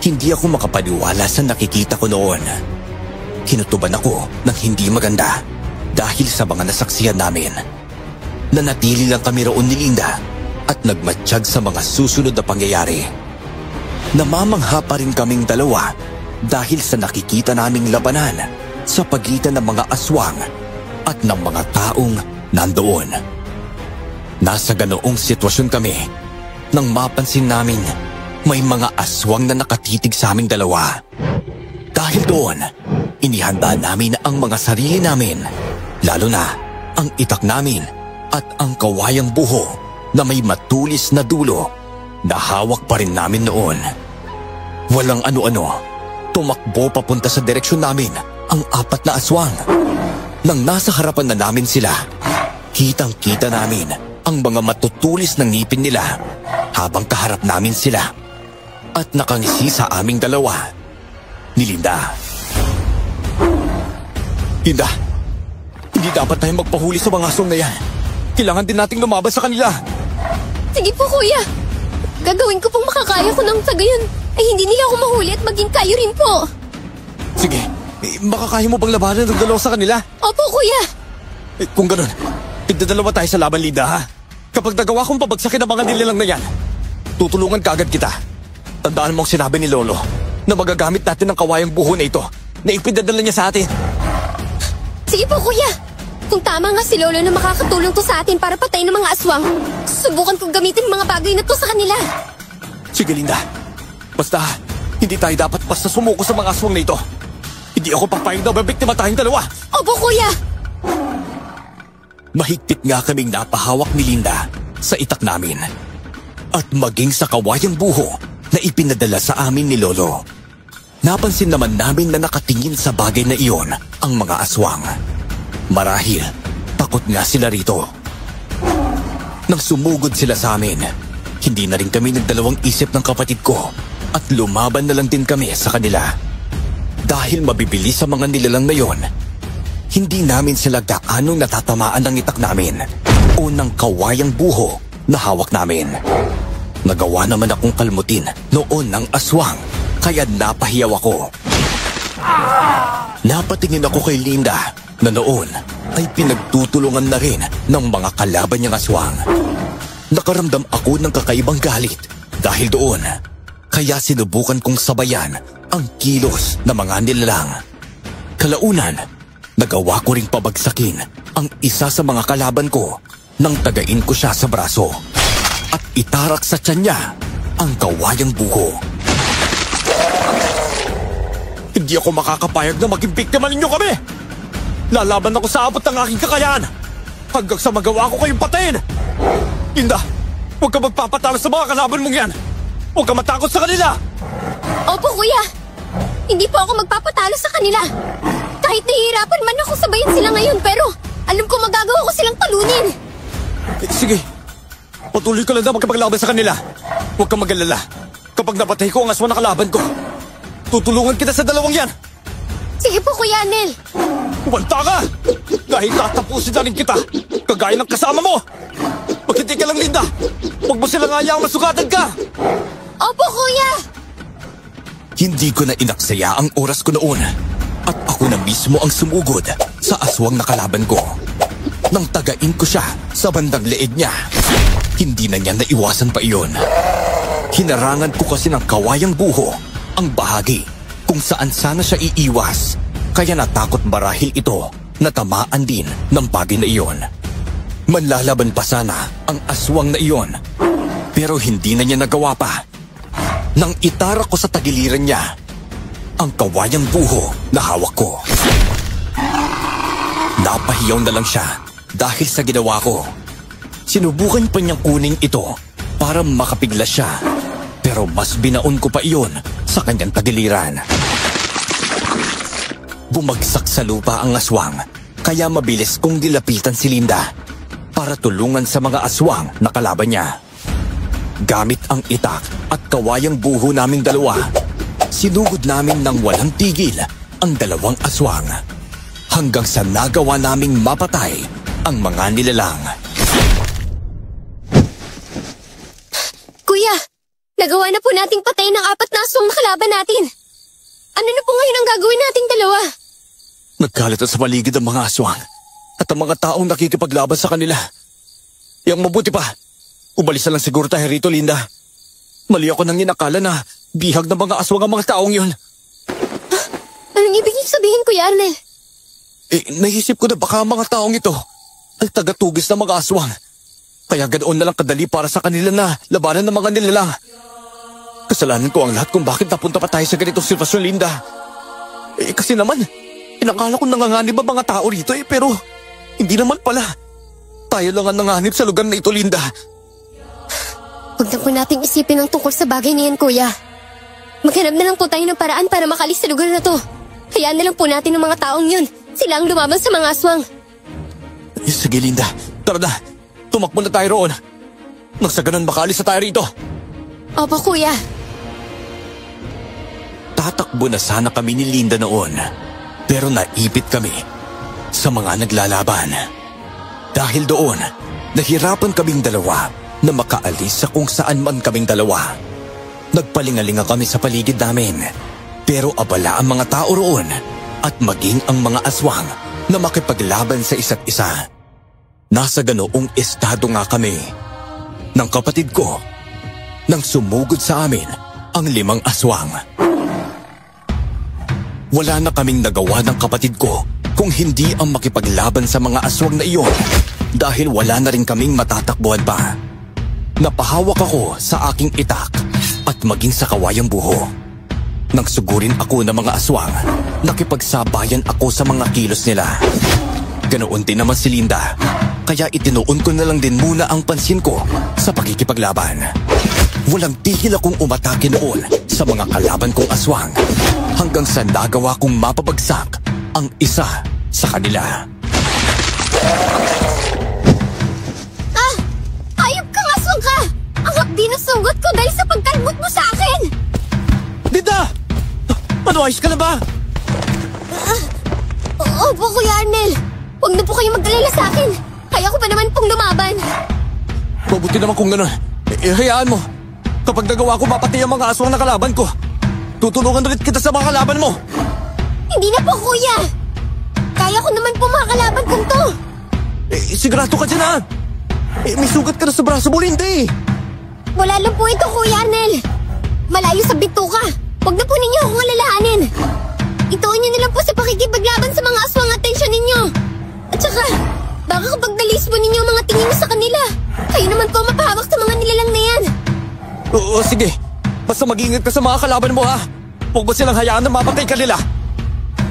Hindi ako makapaniwala sa nakikita ko noon. Kinutuban ako ng hindi maganda dahil sa mga nasaksihan namin. Nanatili lang kami roon ni Linda at nagmatsyag sa mga susunod na pangyayari. Namamangha pa rin kaming dalawa dahil sa nakikita naming labanan sa pagitan ng mga aswang at ng mga taong nandoon. Nasa ganoong sitwasyon kami nang mapansin namin may mga aswang na nakatitig sa aming dalawa. Dahil doon, inihanda namin ang mga sarili namin, lalo na ang itak namin at ang kawayang buho na may matulis na dulo na hawak pa rin namin noon. Walang ano-ano, tumakbo papunta sa direksyon namin ang 4 na aswang. Nang nasa harapan na namin sila, kitang-kita namin ang mga matutulis na ngipin nila habang kaharap namin sila at nakangisi sa aming dalawa ni Linda. Linda, hindi dapat tayo magpahuli sa mga aswang na yan. Kailangan din nating lumaban sa kanila. Sige po, Kuya. Gagawin ko pong makakaya ko ng tagayon ay hindi nila ako mahuli at maging kayo rin po. Sige, makakaya mo bang labanan ng dalawa sa kanila? Opo, Kuya. Kung ganun, tigdadalawa tayo sa laban, Linda, ha? Kapag nagawa kong pabagsakin ang mga nilalang na yan, tutulungan kaagad kita. Tandaan mo ang sinabi ni Lolo na magagamit natin ang kawayang buho na ito na ipinadala niya sa atin. Sige po, Kuya. Kung tama nga si Lolo na makakatulong to sa atin para patayin ng mga aswang, subukan kong gamitin mga bagay na to sa kanila. Sige, Linda. Basta, hindi tayo dapat basta sumuko sa mga aswang na ito. Hindi ako papayag na mabiktima tayong dalawa. Opo, Kuya. Mahigpit nga kaming napahawak ni Linda sa itak namin at maging sa kawayang buho na ipinadala sa amin ni Lolo. Napansin naman namin na nakatingin sa bagay na iyon ang mga aswang. Marahil, takot nga sila rito. Nang sumugod sila sa amin, hindi na rin kami nagdalawang isip ng kapatid ko at lumaban na lang din kami sa kanila. Dahil mabibilis sa mga nilalang na yon, hindi namin sila gaanong natatamaan ng itak namin o ng kawayang buho na hawak namin. Nagawa naman akong kalmutin noon ng aswang kaya napahiyaw ako. Napatingin ako kay Linda na noon ay pinagtutulungan na rin ng mga kalaban niyang aswang. Nakaramdam ako ng kakaibang galit dahil doon, kaya sinubukan kong sabayan ang kilos ng mga nilalang. Kalaunan, nagawa ko ring pabagsakin ang isa sa mga kalaban ko nang tagain ko siya sa braso at itarak sa tiyan niya ang kawayang buho. Hindi ako makakapayag na maging biktima ninyo kami! Lalaban ako sa abot ng aking kakayahan hanggang sa magawa ko kayong patayin! Linda, huwag ka magpapatalo sa mga kalaban mong yan! Huwag ka matakot sa kanila! Opo, Kuya. Hindi po ako magpapatalo sa kanila. Kahit nahihirapan man ako sabayin sila ngayon, pero alam ko magagawa ko silang talunin. Sige, patuloy ko lang na magkapaglaban sa kanila. Huwag kang mag-alala. Kapag napatay ko ang aswang na kalaban ko, tutulungan kita sa dalawang yan! Sige po, Kuya Arnel. Kumanta ka! Dahil tatapusin na rin kita, kagaya ng kasama mo! Magkiti ka lang, Linda! Huwag mo silang ayaw masugatan ka! Opo, Kuya! Hindi ko na inaksaya ang oras ko noon at ako na mismo ang sumugod sa aswang na kalaban ko. Nang tagain ko siya sa bandang leeg niya, hindi na niya naiwasan pa iyon. Hinarangan ko kasi ng kawayang buho ang bahagi kung saan sana siya iiwas, kaya natakot marahil ito na tamaan din ng bagay na iyon. Manlalaban pa sana ang aswang na iyon, pero hindi na niya nagawa pa. Nang itara ko sa tagiliran niya, ang kawayang buho na hawak ko. Napahiyaw na lang siya dahil sa ginawa ko. Sinubukan pa niyang kunin ito para makapigla siya, pero mas binaon ko pa iyon sa kanyang tagiliran. Bumagsak sa lupa ang aswang, kaya mabilis kong dilapitan si Linda para tulungan sa mga aswang na kalaban niya. Gamit ang itak at kawayang buho naming dalawa, sinugod namin ng walang tigil ang dalawang aswang hanggang sa nagawa naming mapatay ang mga nilalang. Kuya, nagawa na po nating patayin ang 4 na aswang na kalaban natin. Ano na po ngayon ang gagawin nating dalawa? Nagkalat sa paligid ang mga aswang at ang mga taong nakikipaglaban sa kanila. Yang mabuti pa, umalis na lang siguro tayo rito, Linda. Mali ako nang inakala na bihag ng mga aswang ang mga taong yun. Anong ibig niyo sabihin, Kuya Arnel? Naisip ko na baka ang mga taong ito ay tagatugis ng mga aswang. Kaya ganoon na lang kadali para sa kanila na labanan ng mga nilalang. Kasalanan ko ang lahat kung bakit napunta pa tayo sa ganitong sitwasyon, Linda. Kasi naman, inakala ko nanganganib ang mga tao rito pero hindi naman pala. Tayo lang ang nanganib sa lugar na ito, Linda. Huwag na po nating isipin ang tungkol sa bagay na yan, Kuya. Maghanap na lang po tayo ng paraan para makalis sa lugar na to. Hayaan na lang po natin ang mga taong yun. Sila ang lumaban sa mga aswang. Sige, Linda. Tara na. Tumakbo na tayo roon. Nang sa ganun makalis na tayo rito. Opo, Kuya. Tatakbo na sana kami ni Linda noon. Pero naipit kami sa mga naglalaban. Dahil doon, nahirapan kaming dalawa na makaalis sa kung saan man kaming dalawa. Nagpalingalinga kami sa paligid namin. Pero abala ang mga tao roon at maging ang mga aswang na makipaglaban sa isa't isa. Nasa ganoong estado nga kami ng kapatid ko nang sumugod sa amin ang 5 aswang. Wala na kaming nagawa ng kapatid ko kung hindi ang makipaglaban sa mga aswang na iyon dahil wala na rin kaming matatakbuhan pa. Napahawak ako sa aking itak at maging sa kawayang buho. Nang sugurin ako ng mga aswang, nakipagsabayan ako sa mga kilos nila. Ganoon din naman si Linda, kaya itinuon ko na lang din muna ang pansin ko sa pakikipaglaban. Walang tigil akong umatake noon sa mga kalaban kong aswang hanggang sa nagawa kong mapabagsak ang isa sa kanila. Ayop kang aswang ka! Ang hapdi na sugot ko dahil sa pagkalmot mo sa akin! Linda! Ano, ayos ka na ba? Opo, Kuya Arnel. Huwag na po kayo mag-alala sa akin. Kaya ko pa naman pong lumaban. Mabuti naman kung gano'n. Hayaan mo. Kapag nagawa ko mapatay ang mga aswang na kalaban ko, tutulungan ulit kita sa mga kalaban mo. Hindi na po, Kuya. Kaya ko naman po mga kalaban kong to. Sigurado ka dyan, ha? May sugat ka na sa braso mo, Linda, eh. Wala lang po ito, Kuya Arnel. Malayo sa bituka. Huwag na po ninyo akong alalahanin. Ituon niyo na lang po sa pakikipaglaban sa mga aswang at tensyon ninyo. At saka, baka kapag nalis po ninyo ang mga tingin sa kanila, kayo naman po mapahawak sa mga nilalang na yan. Oo, sige. Basta mag-ingat ka sa mga kalaban mo, ha? Huwag mo silang hayaan na mapatay ka nila.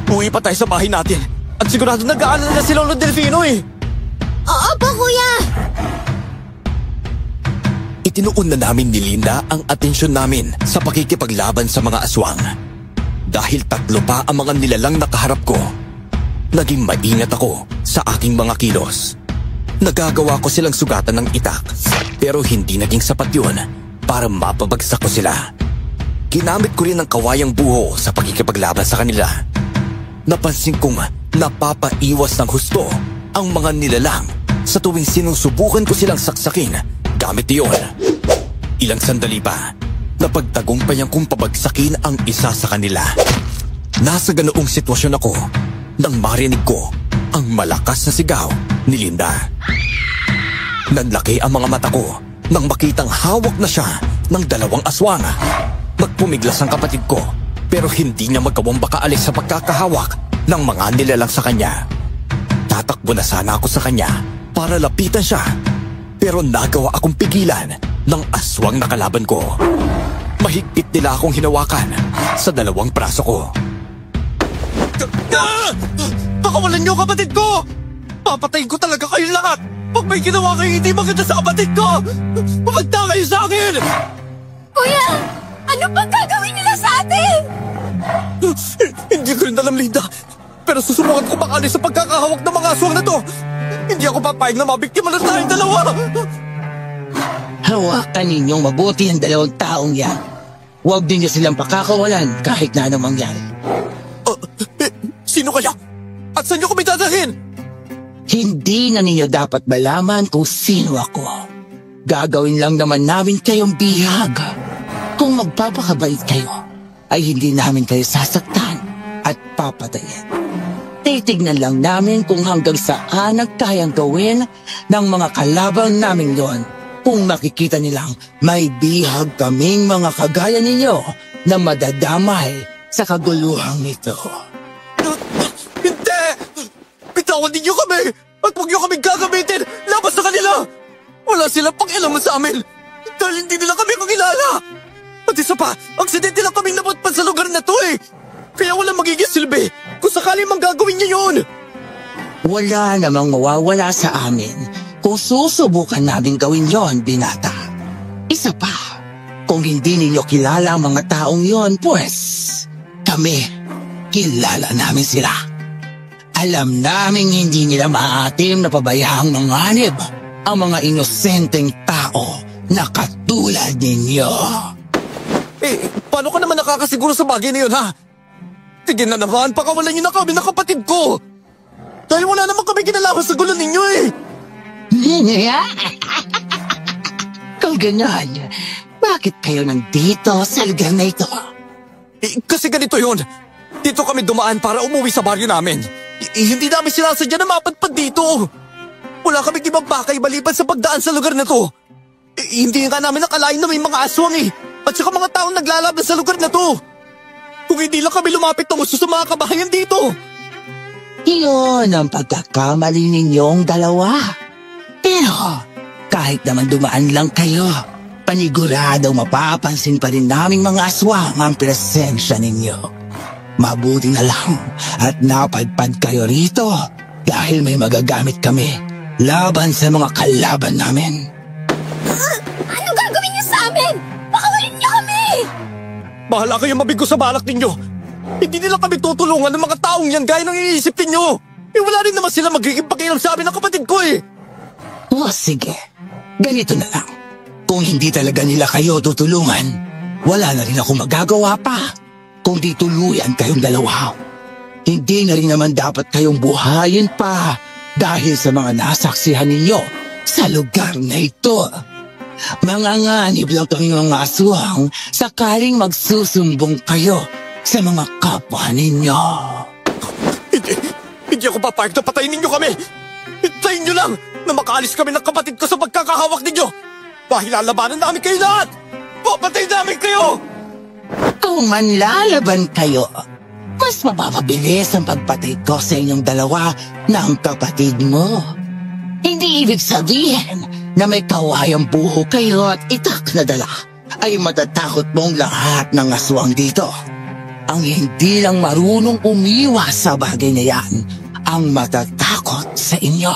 Uwi pa tayo sa bahay natin. At sigurado nag-aalala na si Lolo Delfino, eh. Oo po, Kuya. Itinuon na namin ni Linda ang atensyon namin sa pakikipaglaban sa mga aswang. Dahil 3 pa ang mga nilalang nakaharap ko, naging maingat ako sa aking mga kilos. Nagagawa ko silang sugatan ng itak, pero hindi naging sapat yun para mapabagsak ko sila. Ginamit ko rin ang kawayang buho sa pakikipaglaban sa kanila. Napansin kong napapaiwas ng husto ang mga nilalang sa tuwing sinusubukan ko silang saksakin gamit iyon. Ilang sandali pa, napagtagumpayan kong pabagsakin ang isa sa kanila. Nasa ganoong sitwasyon ako nang marinig ko ang malakas na sigaw ni Linda. Nanlaki ang mga mata ko nang makitang hawak na siya ng 2 aswang. Nagpumiglas ang kapatid ko pero hindi niya magawang makaalis sa pagkakahawak ng mga nilalang sa kanya. Tatakbo na sana ako sa kanya para lapitan siya, pero nagawa akong pigilan ng aswang na kalaban ko. Mahigpit nila akong hinawakan sa dalawang braso ko. Pakawalan niyo kapatid ko! Papatayin ko talaga kayong lahat! Pag may ginawa kayo hindi maganda sa kapatid ko! Pumagta kayo sa akin! Kuya! Ano pang gagawin nila sa atin? Hindi ko rin alam, Linda. Pero susubukan ko makali sa pagkakahawak ng mga aswang na to. Hindi ako papayag na mabiktima na tayong dalawa. Hawakan ninyong mabuti ang dalawang taong yan. Huwag din niyo silang pakakawalan kahit na anong mangyari. Sino kaya? At saan niyo kami dadalhin? Hindi na ninyo dapat malaman kung sino ako. Gagawin lang naman namin kayong bihag. Kung magpapakabait kayo, ay hindi namin kayo sasaktan at papatayin. Titignan lang namin kung hanggang saan nagkayang gawin ng mga kalabang namin yon. Kung makikita nilang may bihag kaming mga kagaya ninyo na madadamay sa kaguluhang nito. Hindi! Bitawan ninyo kami! At huwag niyo kaming gagamitin labas sa kanila! Wala silang pakialaman sa amin dahil hindi nila kami kakilala! At isa pa, aksidente lang kaming napatpan sa lugar na to eh! Kaya walang magiging silbi kung sakali mang gagawin niyo yun! Wala namang mawawala sa amin kung susubukan namin gawin yon, binata. Isa pa, kung hindi ninyo kilala ang mga taong yon, pues kami, kilala namin sila. Alam naming hindi nila maatim na pabayaang manganib ang mga inosenteng tao na katulad ninyo. Paano ka naman nakakasiguro sa bagay na yun, ha? Sige na naman, pakawalan niyo na kami ng kapatid ko! Dahil wala naman kami kinalaman sa gulo ninyo eh! Kung ganon, bakit kayo nandito sa lugar na ito? Kasi ganito yun. Dito kami dumaan para umuwi sa baryo namin. Hindi namin sinasadya na mapadpad dito. Wala kami ibang bakay maliban sa pagdaan sa lugar na to. Hindi nga namin nakalain na may mga aswang eh. At saka mga taong naglalaban sa lugar na to. Kung hindi lang kami lumapit ng gusto sa mga kabahayan dito. Iyon ang pagkakamali ninyong dalawa. Pero kahit naman dumaan lang kayo, panigurado mapapansin pa rin naming mga aswang ang presensya ninyo. Mabuti na lang at napadpad kayo rito dahil may magagamit kami laban sa mga kalaban namin. Ano gagawin niyo sa amin? Pakawalan niyo kami! Bahala kayo mabigo sa balak ninyo. Hindi nila kami tutulungan ng mga taong yan gaya ng iniisip ninyo. Wala rin naman sila magiging pakialam sa amin ng kapatid ko eh. O sige, ganito na lang. Kung hindi talaga nila kayo tutulungan, wala na rin ako magagawa pa. Kung di tuluyan kayong dalawa. Hindi na rin naman dapat kayong buhayin pa dahil sa mga nasaksihan ninyo sa lugar na ito. Manganganib lang kami mga aswang sakaling magsusumbong kayo sa mga kapwa ninyo. Hindi ako papayag na patayin ninyo kami. Hintayin nyo lang na makaalis kami ng kapatid ko sa pagkakahawak ninyo. Dahil lalabanan namin kayo lahat. Papatayin namin kayo. Kung manlalaban kayo, mas mapapabilis ang pagpatay ko sa inyong dalawa ng kapatid mo. Hindi ibig sabihin na may kawayang buho kayo at itak na dala ay matatakot mong lahat ng aswang dito. Ang hindi lang marunong umiwas sa bagay na yan ang matatakot sa inyo.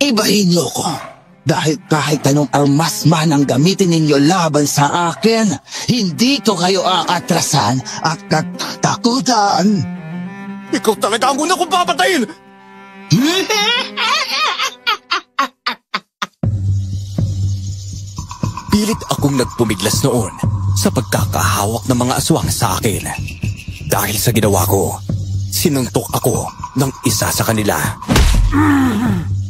Ibahin niyo ko dahil kahit anong armas man ang gamitin ninyo laban sa akin, hindi ko kayo aatrasan at katatakutan. Ikaw talaga ang una kong papatayin! Pilit akong nagpumiglas noon sa pagkakahawak ng mga aswang sa akin. Dahil sa ginawa ko, sinuntok ako ng isa sa kanila.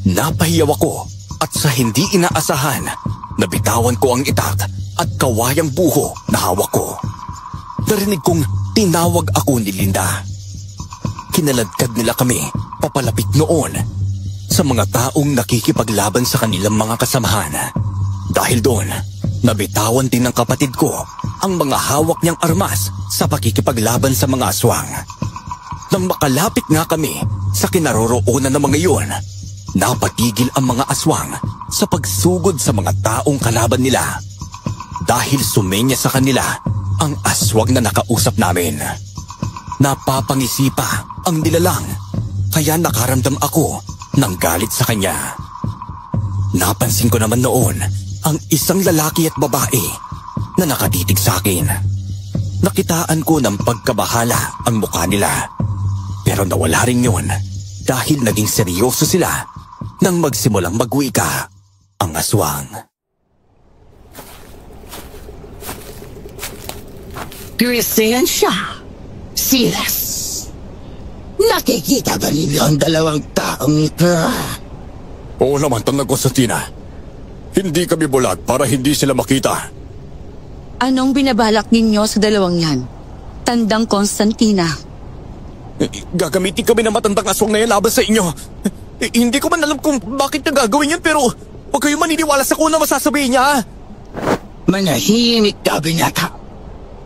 Napahiyaw ako at sa hindi inaasahan, nabitawan ko ang itak at kawayang buho na hawak ko. Narinig kong tinawag ako ni Linda. Kinaladkad nila kami papalapit noon sa mga taong nakikipaglaban sa kanilang mga kasamahan. Dahil doon, nabitawan din ng kapatid ko ang mga hawak niyang armas sa pakikipaglaban sa mga aswang. Nang makalapit nga kami sa kinaroroonan ng mga iyon, napatigil ang mga aswang sa pagsugod sa mga taong kalaban nila. dahil sumenya sa kanila ang aswang na nakausap namin. Napapangisi pa ang nilalang, kaya nakaramdam ako ng galit sa kanya. Napansin ko naman noon ang isang lalaki at babae na nakatitig sa akin. Nakitaan ko ng pagkabahala ang mukha nila. Pero nawala rin yun dahil naging seryoso sila nang magsimulang magwika ang aswang. Presensya, Silas. Nakikita ba ninyo ang dalawang taong ito? Oo naman, Tandang Constantina. Hindi kami bulag para hindi sila makita. Anong binabalak ninyo sa dalawang yan? Tandang Constantina. Gagamitin kami ng matandang aswang na yan laban sa inyo. Hindi ko man alam kung bakit niya gagawin yan, pero huwag kayong maniniwala sa kung na masasabihin niya. Manahimik ka, binata.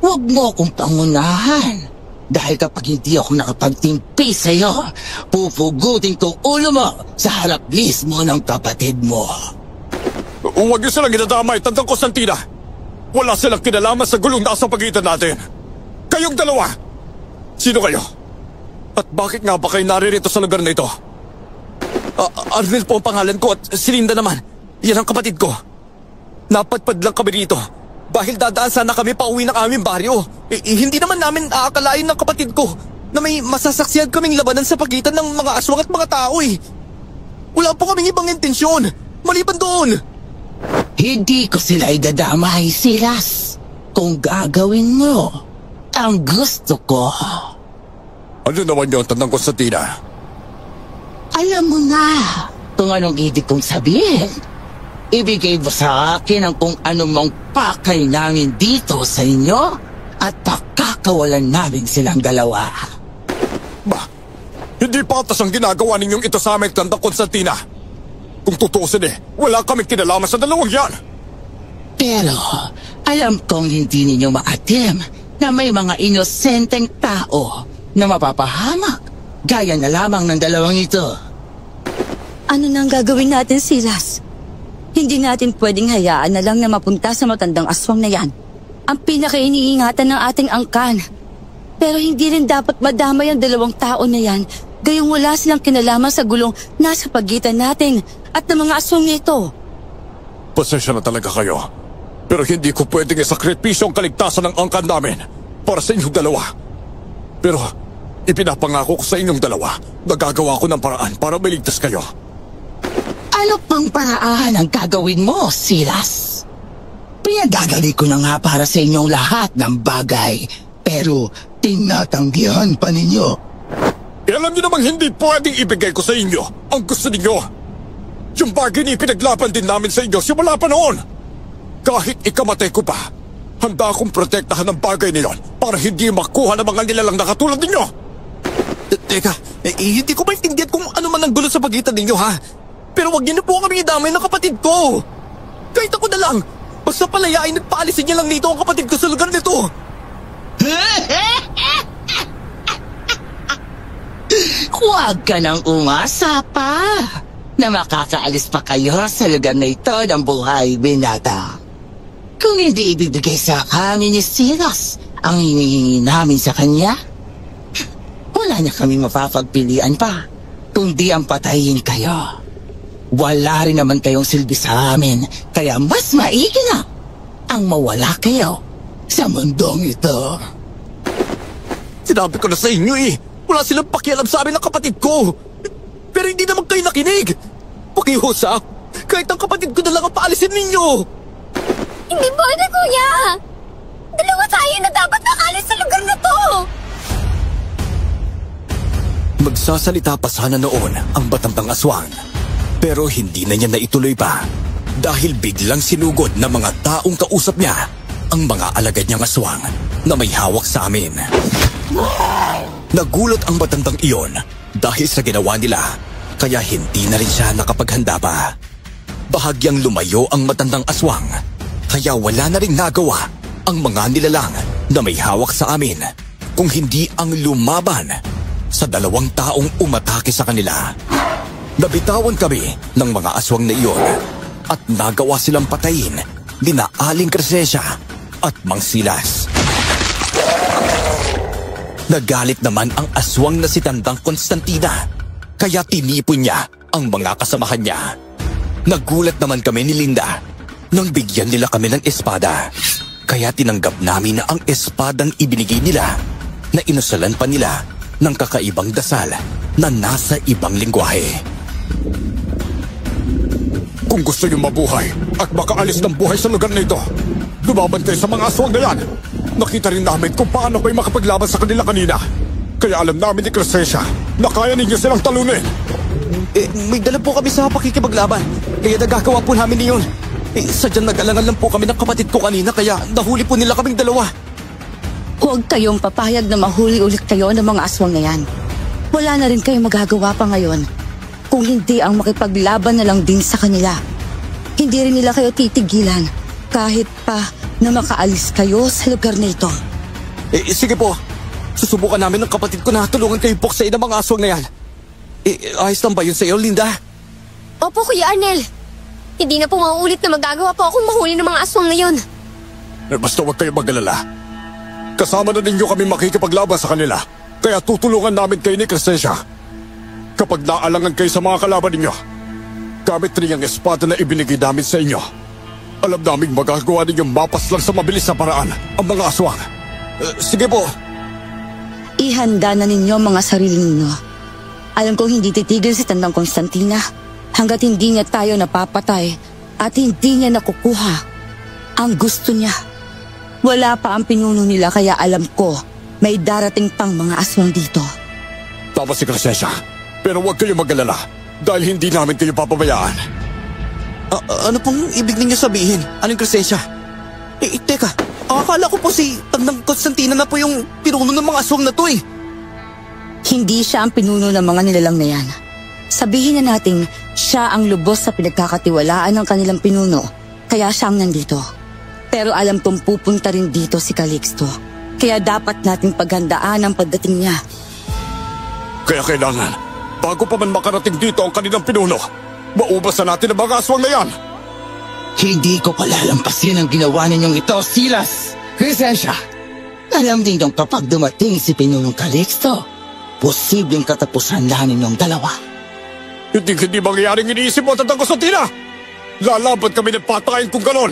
Huwag mo akong pangunahan. Dahil kapag hindi ako nakapagtimpi sa'yo, pupugutin ko ulo mo sa harap mismo ng kapatid mo. Huwag niyo silang ginadamay, Tandang Constantina. Wala silang kinalaman sa gulong nasa pagitan natin. Kayong dalawa! Sino kayo? At bakit nga ba kayo naririto sa lugar na ito? Arnel po ang pangalan ko at si Linda naman. Yan ang kapatid ko. Napadpad lang kami rito dahil dadaan sana kami pauwi ng aming baryo. Hindi naman namin aakalain ng kapatid ko na may masasaksihan kaming labanan sa pagitan ng mga aswang at mga tao eh. Wala po kaming ibang intensyon maliban doon. Hindi ko sila idadamay, Silas. Kung gagawin mo ang gusto ko. Ano naman yun, Tandang Constantina? Alam mo na kung anong ibig kong sabihin. Ibigay mo sa akin ang kung anumang pakay namin dito sa inyo at pakakawalan namin silang dalawa. Ba, hindi patas ang ginagawa ninyong ito sa amin, Tandang Constantina. Kung tutusin wala kaming kinalaman sa dalawang yan. Pero alam kong hindi ninyo maatim na may mga inosenteng tao na mapapahamak gaya na lamang ng dalawang ito. Ano nang gagawin natin, Silas? Hindi natin pwedeng hayaan na lang na mapunta sa matandang aswang na yan. Ang pinaka-iniingatan ng ating angkan. Pero hindi rin dapat madamay ang dalawang tao na yan, gayong wala silang kinalaman sa gulong nasa pagitan natin at ng mga aswang nito. Pasensya na talaga kayo. Pero hindi ko pwedeng isakripisyo ang kaligtasan ng angkan namin para sa inyong dalawa. Pero ipinapangako ko sa inyong dalawa na gagawa ko ng paraan para maligtas kayo. Ano pang paraan ang gagawin mo, Silas? Pinagagali ko na nga para sa inyong lahat ng bagay, pero tinatanggihan pa ninyo. Alam niyo namang hindi pwedeng ibigay ko sa inyo ang gusto ninyo. Yung bagay na ipinaglaban din namin sa inyo simula pa noon. Kahit ikamatay ko pa, handa akong protektahan ng bagay na yon para hindi makuha ng mga nilalang na katulad ninyo. Teka, hindi ko maintindihan kung ano man ang gulo sa pagitan ninyo, ha? Pero wag niyo na po kami idamay ng kapatid ko. Kahit ako na lang, basta palayain at paalisin niya lang dito ang kapatid ko sa lugar nito. Huwag ka nang umasa pa na makakaalis pa kayo sa lugar na ito ng buhay, binata. Kung hindi ibibigay sa kami ni Silas ang hinihingi namin sa kanya, wala na kami mapapagpilian pa kundi ang patayin kayo. Wala rin naman kayong silbi sa amin, kaya mas maigi na ang mawala kayo sa mundong ito. Sinabi ko na sa inyo wala silang pakialam sa amin ng kapatid ko. Pero hindi naman kayo nakinig. Pakihusa, kahit ang kapatid ko na lang ang paalisin ninyo. Hindi pwede, kuya! Dalawa tayo na dapat nakalis sa lugar na to! Magsasalita pa sana noon ang batambang aswang. Pero hindi na niya naituloy pa dahil biglang sinugod ng mga taong kausap niya ang mga alagad niyang aswang na may hawak sa amin. Nagulat ang batandang iyon dahil sa ginawa nila, kaya hindi na rin siya nakapaghanda pa. Bahagyang lumayo ang matandang aswang, kaya wala na rin nagawa ang mga nilalang na may hawak sa amin kung hindi ang lumaban sa dalawang taong umatake sa kanila. Nabitawan kami ng mga aswang na iyon at nagawa silang patayin dina Aling Crescencia at Mang Silas. Nagalit naman ang aswang na si Tandang Constantina, kaya tinipon niya ang mga kasamahan niya. Nagulat naman kami ni Linda nang bigyan nila kami ng espada, kaya tinanggap namin na ang espadang ibinigay nila na inusalan pa nila ng kakaibang dasal na nasa ibang lingwahe. Kung gusto niyo mabuhay at makaalis ng buhay sa lugar na ito, lumaban kayo sa mga aswang na yan. Nakita rin namin kung paano kayo makapaglaban sa kanila kanina. Kaya alam namin ni Crescencia na kaya ninyo silang talunin. May dala po kami sa pakikipaglaban, kaya nagagawa po namin iyon. Sadyang nag-alangan lang po kami ng kapatid ko kanina, kaya nahuli po nila kaming dalawa. Huwag kayong papayag na mahuli ulit kayo ng mga aswang na yan. Wala na rin kayong magagawa pa ngayon. Kung hindi ang makipaglaban na lang din sa kanila. Hindi rin nila kayo titigilan kahit pa na makaalis kayo sa lugar na ito. Sige po, susubukan namin ng kapatid ko na tulungan kayo puksain ng mga aswang na yan. Ayos lang ba yun sa iyo, Linda? Opo, Kuya Arnel. Hindi na po mauulit na magagawa po akong mahuli ng mga aswang na yun. Basta huwag kayo mag-alala. Kasama na ninyo kami makikipaglaban sa kanila. Kaya tutulungan namin kayo ni Crescencia. Kapag naalangan kayo sa mga kalaban ninyo, gamit rin ang espada na ibinigay namin sa inyo. Alam naming magagawa ninyong mapas lang sa mabilis na paraan ang mga aswang. Sige po. Ihanda na ninyo mga sarili ninyo. Alam kong hindi titigil si Tandang Constantina hanggat hindi niya tayo napapatay at hindi niya nakukuha ang gusto niya. Wala pa ang pinuno nila kaya alam ko may darating pang mga aswang dito. Tama si Crescencia, pero huwag kayo mag-alala dahil hindi namin kayo papabayaan. Ano pong ibig ninyo sabihin, Aling Crescencia? Teka, akala ko po si Tandang Constantina na po yung pinuno ng mga aswang na to eh. Hindi siya ang pinuno ng mga nilalang na yan. Sabihin na natin, siya ang lubos sa pinagkakatiwalaan ng kanilang pinuno, kaya siya ang nandito. Pero alam kong pupunta rin dito si Calixto, kaya dapat nating paghandaan ang pagdating niya. Kaya kailangan, bago pa man makarating dito ang kanilang pinuno, maubos na natin ang mga aswang na yan. Hindi ko palalampasin ang ginawa ninyong ito, Silas. Crescencia, alam din niyong kapag dumating si Pinunong Calixto, posibleng katapusan lang ninyong dalawa. Hindi mangyayaring iniisip mo, Tandang Constantina. Lalaban kami ng patayin kung ganon.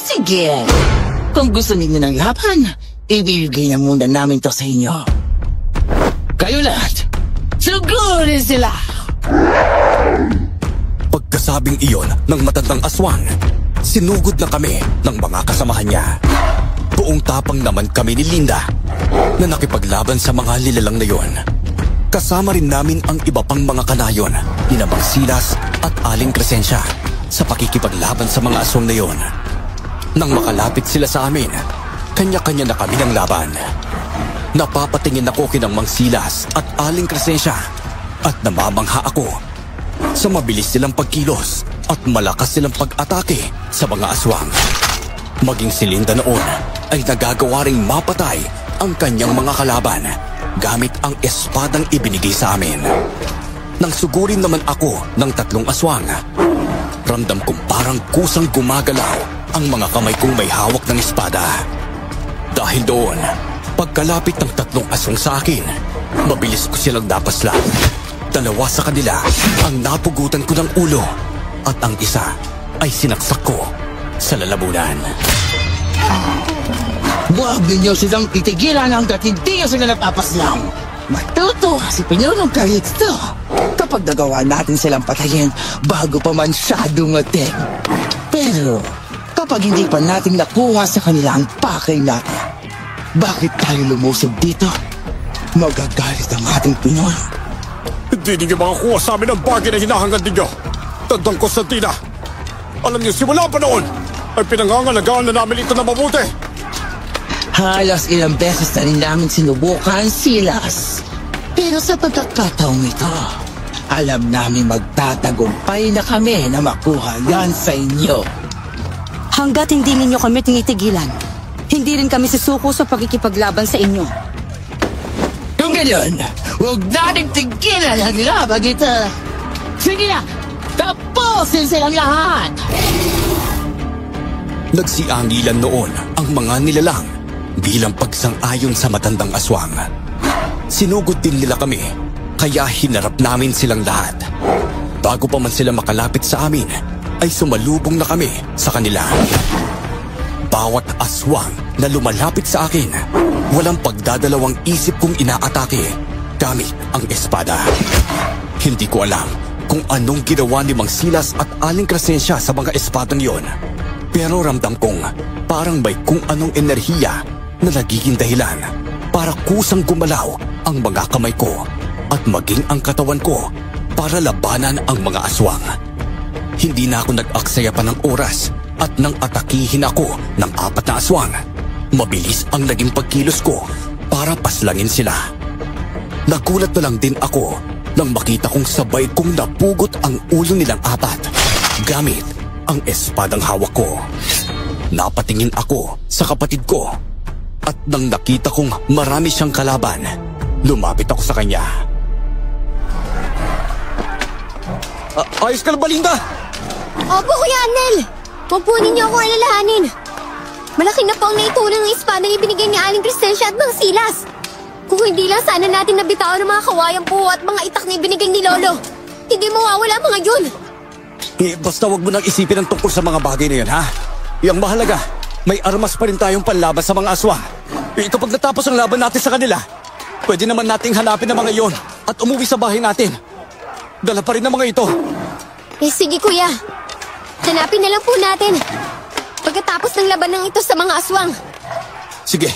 Sige. Kung gusto ninyo ng laban, ibibigay na muna namin to sa inyo. Kayo lahat, sugurin sila! Pagkasabing iyon ng matandang aswang, sinugod na kami ng mga kasamahan niya. Buong tapang naman kami ni Linda na nakipaglaban sa mga lilalang na yon. Kasama rin namin ang iba pang mga kanayon ni Mang Silas at Aling Crescencia sa pakikipaglaban sa mga aswang na yon. Nang makalapit sila sa amin, kanya-kanya na kami ng laban. Napapatingin ako kinang Mang Silas at Aling Crescencia at namamangha ako sa mabilis silang pagkilos at malakas silang pag-atake sa mga aswang. Maging si Linda noon ay nagagawa ring mapatay ang kanyang mga kalaban gamit ang espadang ibinigay sa amin. Nang sugurin naman ako ng 3 aswang, ramdam kong parang kusang gumagalaw ang mga kamay kong may hawak ng espada. Dahil doon, pagkalapit ng 3 aswang sa akin, mabilis ko silang napaslan. 2 sa kanila ang napugutan ko ng ulo at ang isa ay sinaksak ko sa lalamunan. Huwag ninyo silang titigilan hanggat hindi nyo sila napapaslang. Matutuwa si Pinunong Calixto kapag nagawa natin silang patayin bago pa man siya dumating. Pero kapag hindi pa natin nakuha sa kanila ang pakay natin, bakit tayo lumusob dito? Magagalit ang ating Pinuno. Hindi ninyo makakuha sa amin ang bagay na hinahangad ninyo. Tandang Constantina, alam niyo simula pa noon ay pinangangalagaan na namin ito na mabuti. Halos ilang beses na rin namin sinubukan, Silas. Pero sa pagkakataong ito, alam namin magtatagumpay na kami na makuha yan sa inyo. Hanggat hindi ninyo kami tinitigilan, hindi rin kami susuko sa pagkikipaglaban sa inyo. Kung ganyan, huwag natin tigilan ang laban ito. Sige na, tapo! Tapusin silang lahat! Nagsiangilan noon ang mga nilalang bilang pagsang-ayon sa matandang aswang. Sinugod din nila kami, kaya hinarap namin silang lahat. Bago pa man sila makalapit sa amin, ay sumalubong na kami sa kanila. Bawat aswang na lumalapit sa akin, walang pagdadalawang isip kong inaatake gamit ang espada. Hindi ko alam kung anong ginawa ni Mang Silas at Aling Crescencia sa mga espadang yon. Pero ramdam kong parang may kung anong enerhiya na nagiging dahilan para kusang gumalaw ang mga kamay ko at maging ang katawan ko para labanan ang mga aswang. Hindi na ako nag-aksaya pa ng oras at nang atakihin ako ng 4 na aswang, mabilis ang naging pagkilos ko para paslangin sila. Nagulat na lang din ako nang makita kong sabay kong napugot ang ulo nilang 4 gamit ang espadang hawak ko. Napatingin ako sa kapatid ko at nang nakita kong marami siyang kalaban, lumapit ako sa kanya. Ayos ka na ba, Linda? Opo, Kuya Arnel. Huwag po ninyo akong alalahanin. Malaki na po ang naitulong ng espada na ibinigay ni Aling Crescencia at Mang Silas. Kung hindi lang sana natin nabitawan ang mga kawayang buho at mga itak na ibinigay ni Lolo, hindi mawawala mga yun. Basta wag mo nang isipin ang tungkol sa mga bagay na yun, ha? Yang mahalaga, may armas pa rin tayong panlaban sa mga aswang. Kapag natapos ang laban natin sa kanila, pwede naman nating hanapin ang mga yon at umuwi sa bahay natin. Dala pa rin ang mga ito. Sige, Kuya. Hanapin na lang po natin pagkatapos ng laban ng ito sa mga aswang. Sige,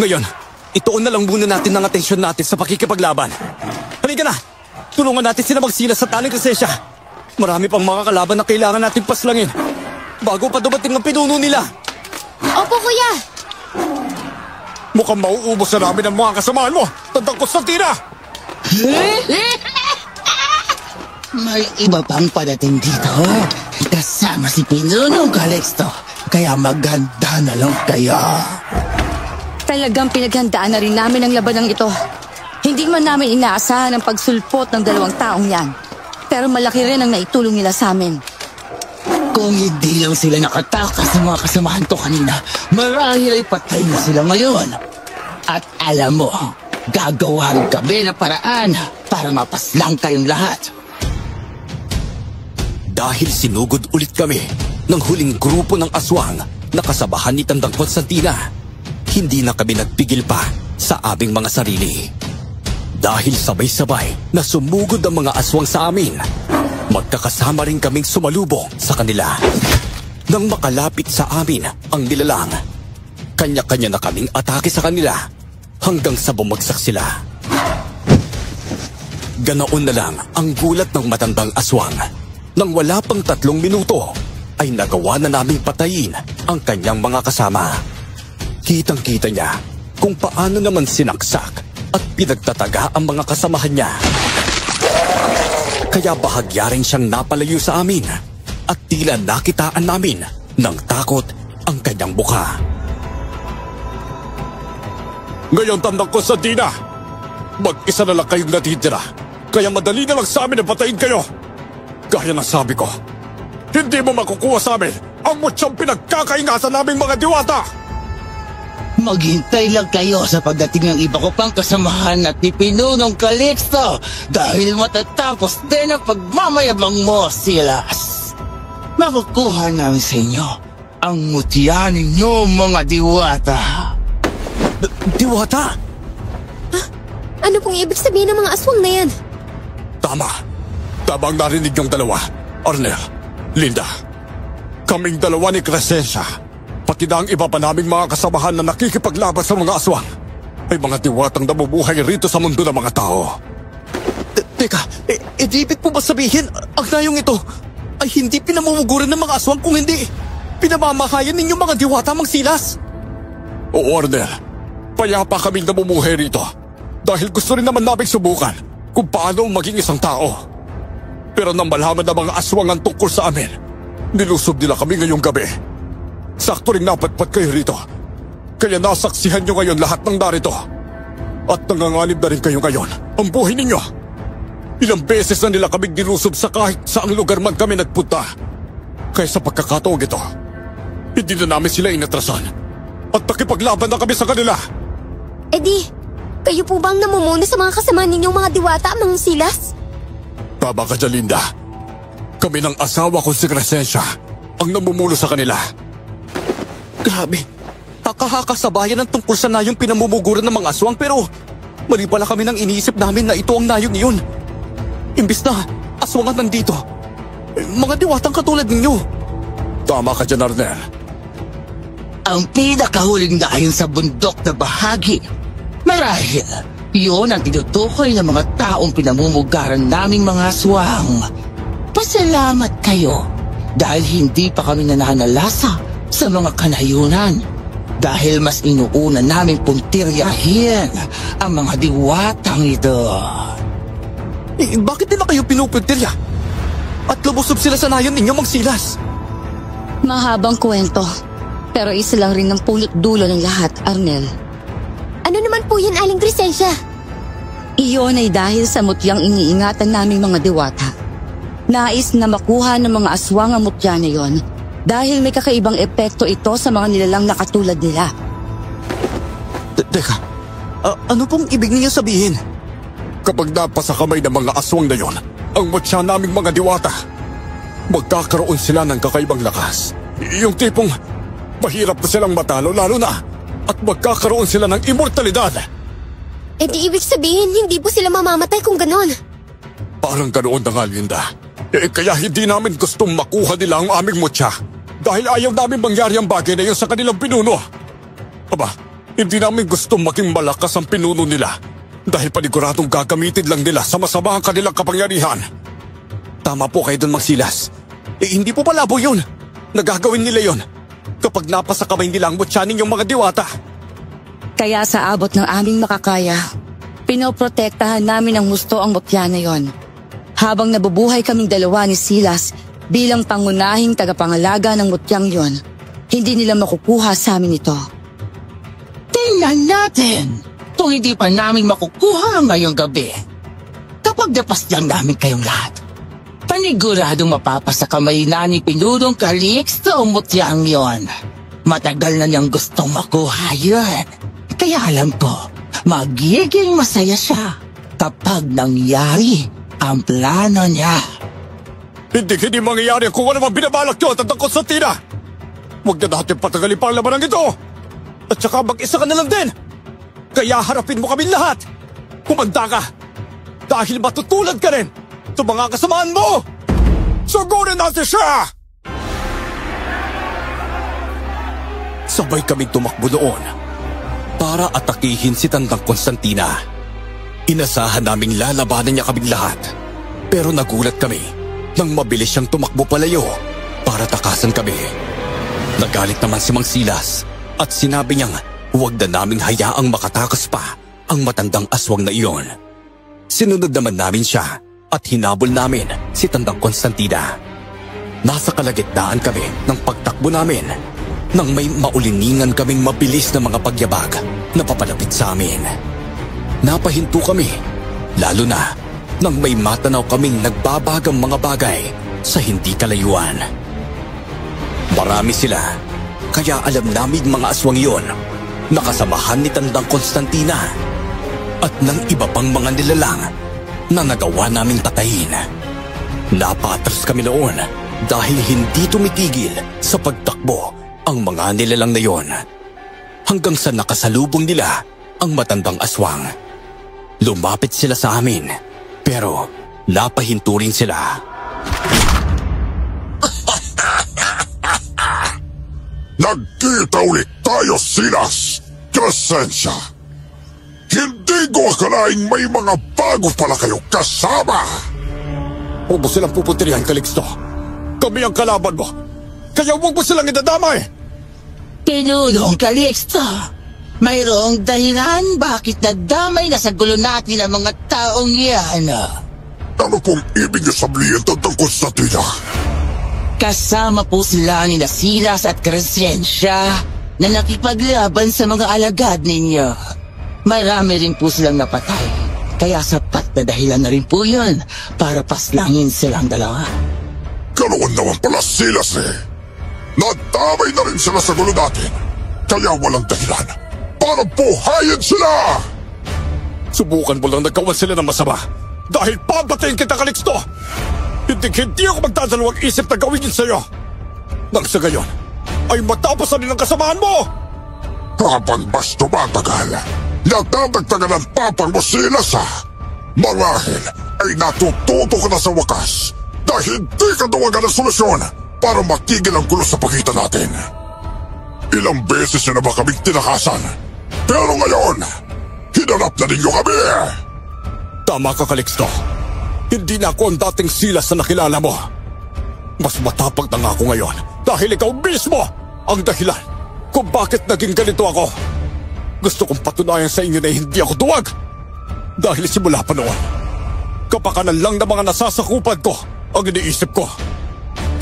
ngayon, ituon na lang muna natin ang atensyon natin sa pakikipaglaban. Halika na! Tulungan natin sila Mang Silas at Aling Crescencia. Marami pang mga kalaban na kailangan natin paslangin bago pa dumating ang pinuno nila. Opo, Kuya. Mukhang mauubos na namin ang mga kasamahan mo, Tandang Constantina! May iba pang padating dito. Kasama si Pinunong Calixto. Kaya maganda na lang kayo. Talagang pinaghandaan na rin namin ang labanang ito. Hindi man namin inaasahan ang pagsulpot ng 2 taong yan. Pero malaki rin ang naitulong nila sa amin. Kung hindi lang sila nakatakas sa mga kasamahan ko kanina, marahil ay patay na sila ngayon. At alam mo, gagawa kami ng paraan para mapaslang kayong lahat. Dahil sinugod ulit kami ng huling grupo ng aswang na kasabahan ni Tandang Constantina, hindi na kami nagpigil pa sa aming mga sarili. Dahil sabay-sabay na sumugod ang mga aswang sa amin, magkakasama rin kaming sumalubong sa kanila. Nang makalapit sa amin ang nilalang, kanya-kanya na kaming atake sa kanila hanggang sa bumagsak sila. Ganoon na lang ang gulat ng matandang aswang. Nang wala pang 3 minuto, ay nagawa na naming patayin ang kanyang mga kasama. Kitang-kita niya kung paano naman sinaksak at pinagtataga ang mga kasamahan niya. Kaya bahagya rin siyang napalayo sa amin at tila nakitaan namin ng takot ang kanyang mukha. Ngayon, Tandang Constantina, mag-isa na lang kayong natitira, kaya madali na lang sa amin na patayin kayo. Gaya ng sabi ko, hindi mo makukuha sa amin ang mutsyang pinagkakaingatan naming mga diwata! Maghintay lang kayo sa pagdating ng iba ko pang kasamahan at ni Pinunong Calixto dahil matatapos din ang pagmamayabang mo, Silas. Makukuha namin sa inyo ang mutya ninyo, mga diwata. Diwata? Ano pong ibig sabihin ng mga aswang na yan? Tama. Tama ang narinig yung dalawa. Arnel, Linda. Kaming dalawa ni Crescencia, pati na ang iba pa naming mga kasamahan na nakikipaglaban sa mga aswang, ay mga diwatang nabubuhay rito sa mundo ng mga tao. Teka, ibig po ba sabihin ang nayong ito ay hindi pinamumuguran ng mga aswang kung hindi pinamamahayan ninyong mga diwata, Mang Silas? Oo, Arnel. Payapa kaming namumuhay rito dahil gusto rin naman naming subukan kung paano maging isang tao. Pero nang malaman ng mga aswang ang tungkol sa amin, nilusob nila kami ngayong gabi. Sakto rin napatpat kayo rito. Kaya nasaksihan nyo ngayon lahat ng narito. At nanganganib na rin kayo ngayon ang buhay ninyo. Ilang beses na nila kaming nilusob sa kahit saang lugar man kami nagpunta. Kaya sa pagkakataong ito, hindi na namin sila inatrasan at nakipaglaban na kami sa kanila. Kayo po bang namumuno sa mga kasama ninyong mga diwata, Mang Silas? Tama ka dyan, Linda. Kami ng asawa ko si Crescencia ang namumuno sa kanila. Grabe. Haka-haka sa bayan ang tungkol sa nayong pinamumuguran ng mga aswang pero mali pala kami nang iniisip namin na ito ang nayong iyon. Imbis na aswangan nandito, mga diwatang katulad ninyo. Tama ka dyan, Arnel. Ang pinakahuling nayon sa bundok na bahagi, marahil yun ang tinutukoy ng mga taong pinamumugaran naming mga aswang. Pasalamat kayo dahil hindi pa kami nananalasa sa mga kanayunan. Dahil mas inuuna namin puntiryahin ang mga diwatang ito. Bakit nila kayo pinupuntirya? At lumusob sila sa nayon ninyo, Mang Silas? Mahabang kwento. Pero isa lang rin ang punot dulo ng lahat, Arnel. Ano naman po yun, Aling Crescencia? Iyon ay dahil sa mutyang iniingatan naming mga diwata. Nais na makuha ng mga aswang ang mutya na yon dahil may kakaibang epekto ito sa mga nilalang na katulad nila. Teka, ano pong ibig niyo sabihin? Kapag napasa kamay ng mga aswang na yon, ang mutya naming mga diwata, magkakaroon sila ng kakaibang lakas. Yung tipong mahirap na silang matalo lalo na at magkakaroon sila ng immortalidad. Di ibig sabihin hindi po sila mamamatay kung ganon. Parang ganoon na nga, Linda. Kaya hindi namin gustong makuha nila ang aming mutya dahil ayaw namin mangyari ang bagay na yun sa kanilang pinuno. Aba, hindi namin gustong maging malakas ang pinuno nila dahil paniguradong gagamitin lang nila sa masama ang kanilang kapangyarihan. Tama po kayo dun, Mang Silas. Hindi po palabo yun. Nagagawin nila yun kapag napasa kamay nila ang mutya ninyong mga diwata. Kaya sa abot ng aming makakaya, pinoprotektahan namin ang husto ang mutya na yon. Habang nabubuhay kaming dalawa ni Silas bilang pangunahing tagapangalaga ng mutyang yon, hindi nila makukuha sa amin ito. Tingnan natin kung hindi pa namin makukuha ngayong gabi. Kapag napaslang namin kayong lahat, paniguradong mapapasa kamay na ni Pinunong Calixto ang mutyang yon. Matagal na niyang gustong makuha yun. Kaya alam ko, magiging masaya siya kapag nangyari ang plano niya. Hindi mangyayari kung ano man binabalak nyo, Tandang Constantina! Huwag na natin patagalin pa ang labanang ito! At saka mag-isa ka na lang din! Kaya harapin mo kami lahat! Kumanda ka! Dahil matutulad ka rin sa mga kasamaan mo! Sugurin natin siya! Sabay kaming tumakbo doon para atakihin si Tandang Constantina. Inasahan naming lalabanan niya kaming lahat. Pero nagulat kami nang mabilis siyang tumakbo palayo para takasan kami. Nagalit naman si Mang Silas at sinabi niyang huwag na naming hayaang makatakas pa ang matandang aswang na iyon. Sinunod naman namin siya at hinabol namin si Tandang Constantina. Nasa kalagitnaan kami ng pagtakbo namin nang may mauliningan kaming mabilis na mga pagyabag na papalapit sa amin. Napahinto kami, lalo na nang may matanaw kaming nagbabagang mga bagay sa hindi kalayuan. Marami sila, kaya alam namin mga aswang iyon, nakasamahan ni Tandang Constantina at ng iba pang mga nilalang na nagawa naming patayin. Napatras kami noon dahil hindi tumitigil sa pagtakbo ang mga nilalang na iyon hanggang sa nakasalubong nila ang matandang aswang. Lumapit sila sa amin, pero napahinto rin sila. Nagkita ulit tayo, Silas! Crescencia! Hindi ko akalaing may mga bago pala kayong kasama! Huwag mo silang pupuntiryahan, Calixto. Kami ang kalaban mo. Kaya huwag mo silang idadamay! Pinunong Calixto! Mayroong dahilan bakit nadamay na sa gulo natin ang mga taong yan. Ano pong ibig niyo sabihin, Tandang Constantina? Kasama po sila ni Silas at Crescencia na nakipaglaban sa mga alagad ninyo. Marami rin po silang napatay. Kaya sapat na dahilan na rin po yun para paslangin silang dalawa. Ganoon naman pala Silas eh. Nadamay na rin sila sa gulo natin. Kaya walang dahilan para buhayin sila! Subukan mo lang nagkawan sila ng masama. Dahil papatayin kita, Calixto! Hindi ako magdadalawang isip na gawin yun sa'yo. Nang sa gayon, ay matapos na rin ang kasamaan mo! Habang mas tumatagal, nadadagdagan ang tapang mo Silas ha. Marahil ay natututo ka na sa wakas dahil di ka duwagan ng solusyon para matigil ang gulo sa pagitan natin. Ilang beses na ba kaming tinakasan, pero ngayon, hinarap na ninyo kami! Tama ka, Calixto. Hindi na ako ang dating Silas na nakilala mo. Mas matapang na nga ako ngayon dahil ikaw mismo ang dahilan kung bakit naging ganito ako. Gusto kong patunayan sa inyo na hindi ako duwag. Dahil simula pa noon, kapakanan lang na mga nasasakupan ko ang iniisip ko.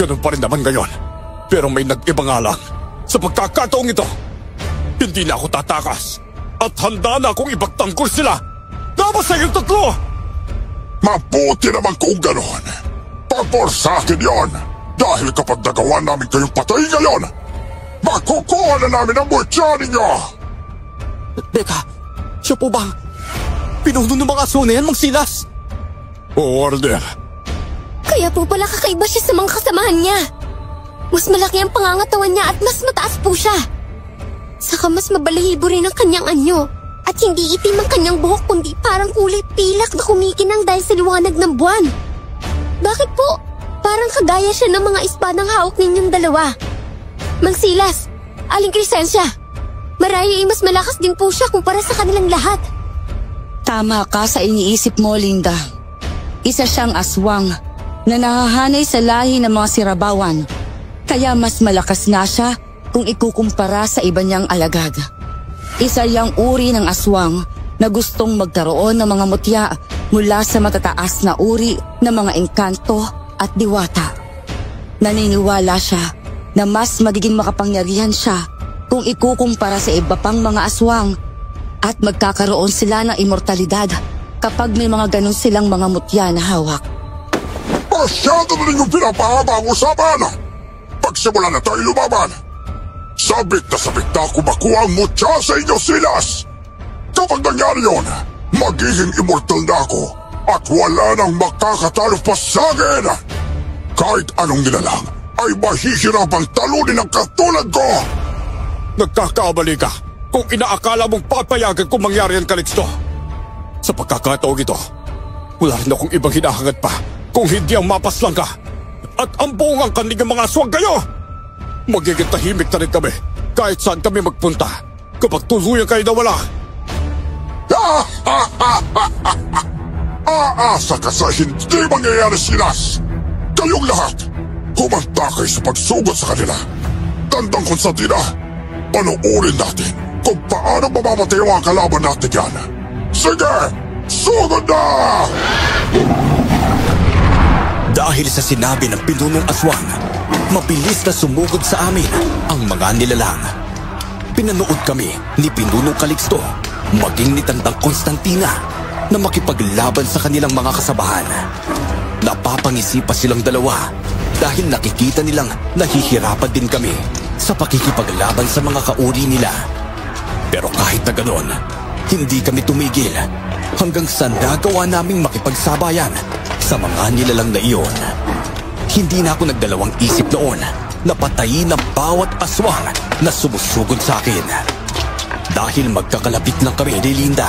Ganun pa rin naman ngayon. Pero may nag-iba nga lang. Sa pagkakataong ito, hindi na ako tatakas. At handa na akong ipagtanggol sila. Dapat sa iyong tatlo! Mabuti naman kung gano'n. Pagpor sa akin yon. Dahil kapag nagawa namin kayong patay ngayon, makukuha na namin ang mutya ninyo! Teka, siya po bang pinuno ng mga aso na yan, Mang Silas? Oo, Arnel. Kaya po pala kakaiba siya sa mga kasamahan niya. Mas malaki ang pangangatawan niya at mas mataas po siya. Saka mas mabalahibo rin ang kanyang anyo. At hindi itim ang kanyang buhok kundi parang kulay pilak na kumikinang dahil sa liwanag ng buwan. Bakit po? Parang kagaya siya ng mga espadang hawak ninyong dalawa. Mang Silas, Aling Crescencia, marahil ay mas malakas din po siya kumpara sa kanilang lahat. Tama ka sa iniisip mo, Linda. Isa siyang aswang na nahahanay sa lahi ng mga Sirabawan. Kaya mas malakas nga siya kung ikukumpara sa iba niyang alagad. Isa yang uri ng aswang na gustong magkaroon ng mga mutya mula sa matataas na uri ng mga engkanto at diwata. Naniniwala siya na mas magiging makapangyarihan siya kung ikukumpara sa iba pang mga aswang at magkakaroon sila ng immortalidad kapag may mga ganun silang mga mutya na hawak. Masyado na ninyong pinapahaba ang usapan! Pagsimula na tayo lumaban! Sabik na ako makuha ang mutya sa inyo, Silas! Kapag nangyari yun, magiging immortal na ako at wala nang makakatalo pa sa akin! Kahit anong nilalang ay mahihirapang talunin ang katulad ko! Nagkakamali ka kung inaakala mong papayagan kung mangyari ang Calixto. Sa pagkakataong ito, wala rin akong ibang hinahangad pa kung hindi ang mapaslang ka at ang buong ang kanilang mga aswang kayo! Magiging tahimik na rin kami kahit saan kami magpunta kapag tuluyan kayo nawala. Aasa ka sa hindi mangyayari, Silas! Kayong lahat, humanda kayo sa pagsugod sa kanila. Tandang Constantina, panuurin natin kung paano mamamatay ang kalaban natin yan. Sige, sugod na! Dahil sa sinabi ng pinunong aswang, mabilis na sumugod sa amin ang mga nilalang. Pinanood kami ni Pinunong Calixto, maging ni Tandang Constantina na makipaglaban sa kanilang mga kasabahan. Napapangisi pa silang dalawa dahil nakikita nilang nahihirapan din kami sa pakikipaglaban sa mga kauri nila. Pero kahit na ganoon, hindi kami tumigil hanggang sa nagawa naming makipagsabayan sa mga nilalang na iyon. Hindi na ako nagdalawang isip noon na patayin ang bawat aswang na sumusugod sa akin. Dahil magkakalapit lang kami ni Linda,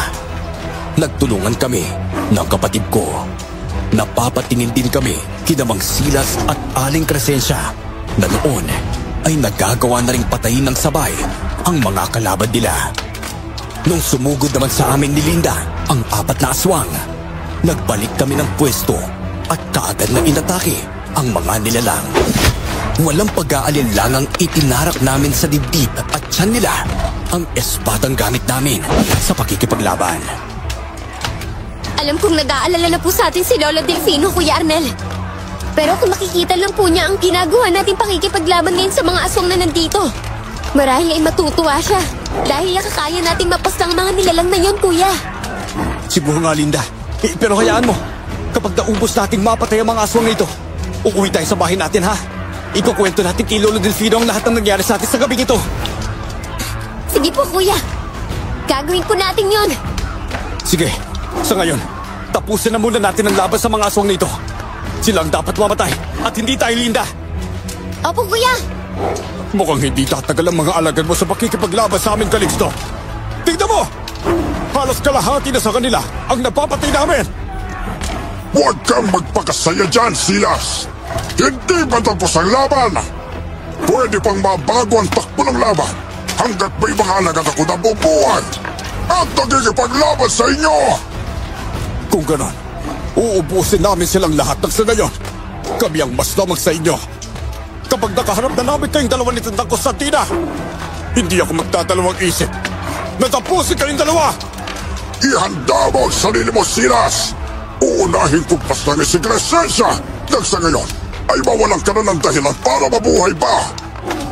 nagtulungan kami ng kapatid ko. Napapatingin din kami kina Mang Silas at Aling Crescencia na noon ay nagagawa na ring patayin ng sabay ang mga kalaban nila. Nung sumugod naman sa amin ni Linda ang 4 na aswang, nagbalik kami ng pwesto at kaagad na inatake ang mga nilalang. Walang pag-aalinlangang itinarak namin sa dibdib at tiyan nila ang espadang gamit namin sa pakikipaglaban. Alam kong nag-aalala na po sa atin si Lolo Delfino, Kuya Arnel. Pero kung makikita lang po niya ang ginagawa natin pakikipaglaban ngayon sa mga aswang na nandito, marahil ay matutuwa siya dahil nakakaya nating mapaslang mga nilalang na yon, Kuya. Siguro nga, Linda. Pero hayaan mo, kapag naubos nating mapatay ang mga aswang nito, uuwi tayo sa bahay natin, ha? Ikukwento natin kay Lolo Delfino ang lahat ng nangyari sa atin sa gabing ito. Sige po, kuya. Gagawin po natin yun. Sige, sa ngayon, tapusin na muna natin ang laban sa mga aswang nito. Sila ang dapat mamatay at hindi tayo, Linda. Opo, kuya. Mukhang hindi tatagal ang mga alagad mo sa pakikipaglaban sa amin, Calixto. Tignan mo! Halos kalahati na sa kanila ang napapatay namin. Huwag kang magpakasaya dyan, Silas. Hindi pa tapos ang laban. Pwede pang mabago ang takbo ng laban hanggat may mga alagad ako na bubuhay at nagkikipaglaban sa inyo. Kung ganon, uubusin namin silang lahat ng sanayon. Kami ang mas lamang sa inyo. Kapag nakaharap na namin kayong dalawa ni Tandang Constantina, hindi ako magdadalawang isip. Natapusin kayong dalawa! Ihanda mo ang sarili mo, Silas. Uunahin kong paslangin si Crescencia nang sa ngayon ay mawalan ka na ng dahilan para mabuhay pa.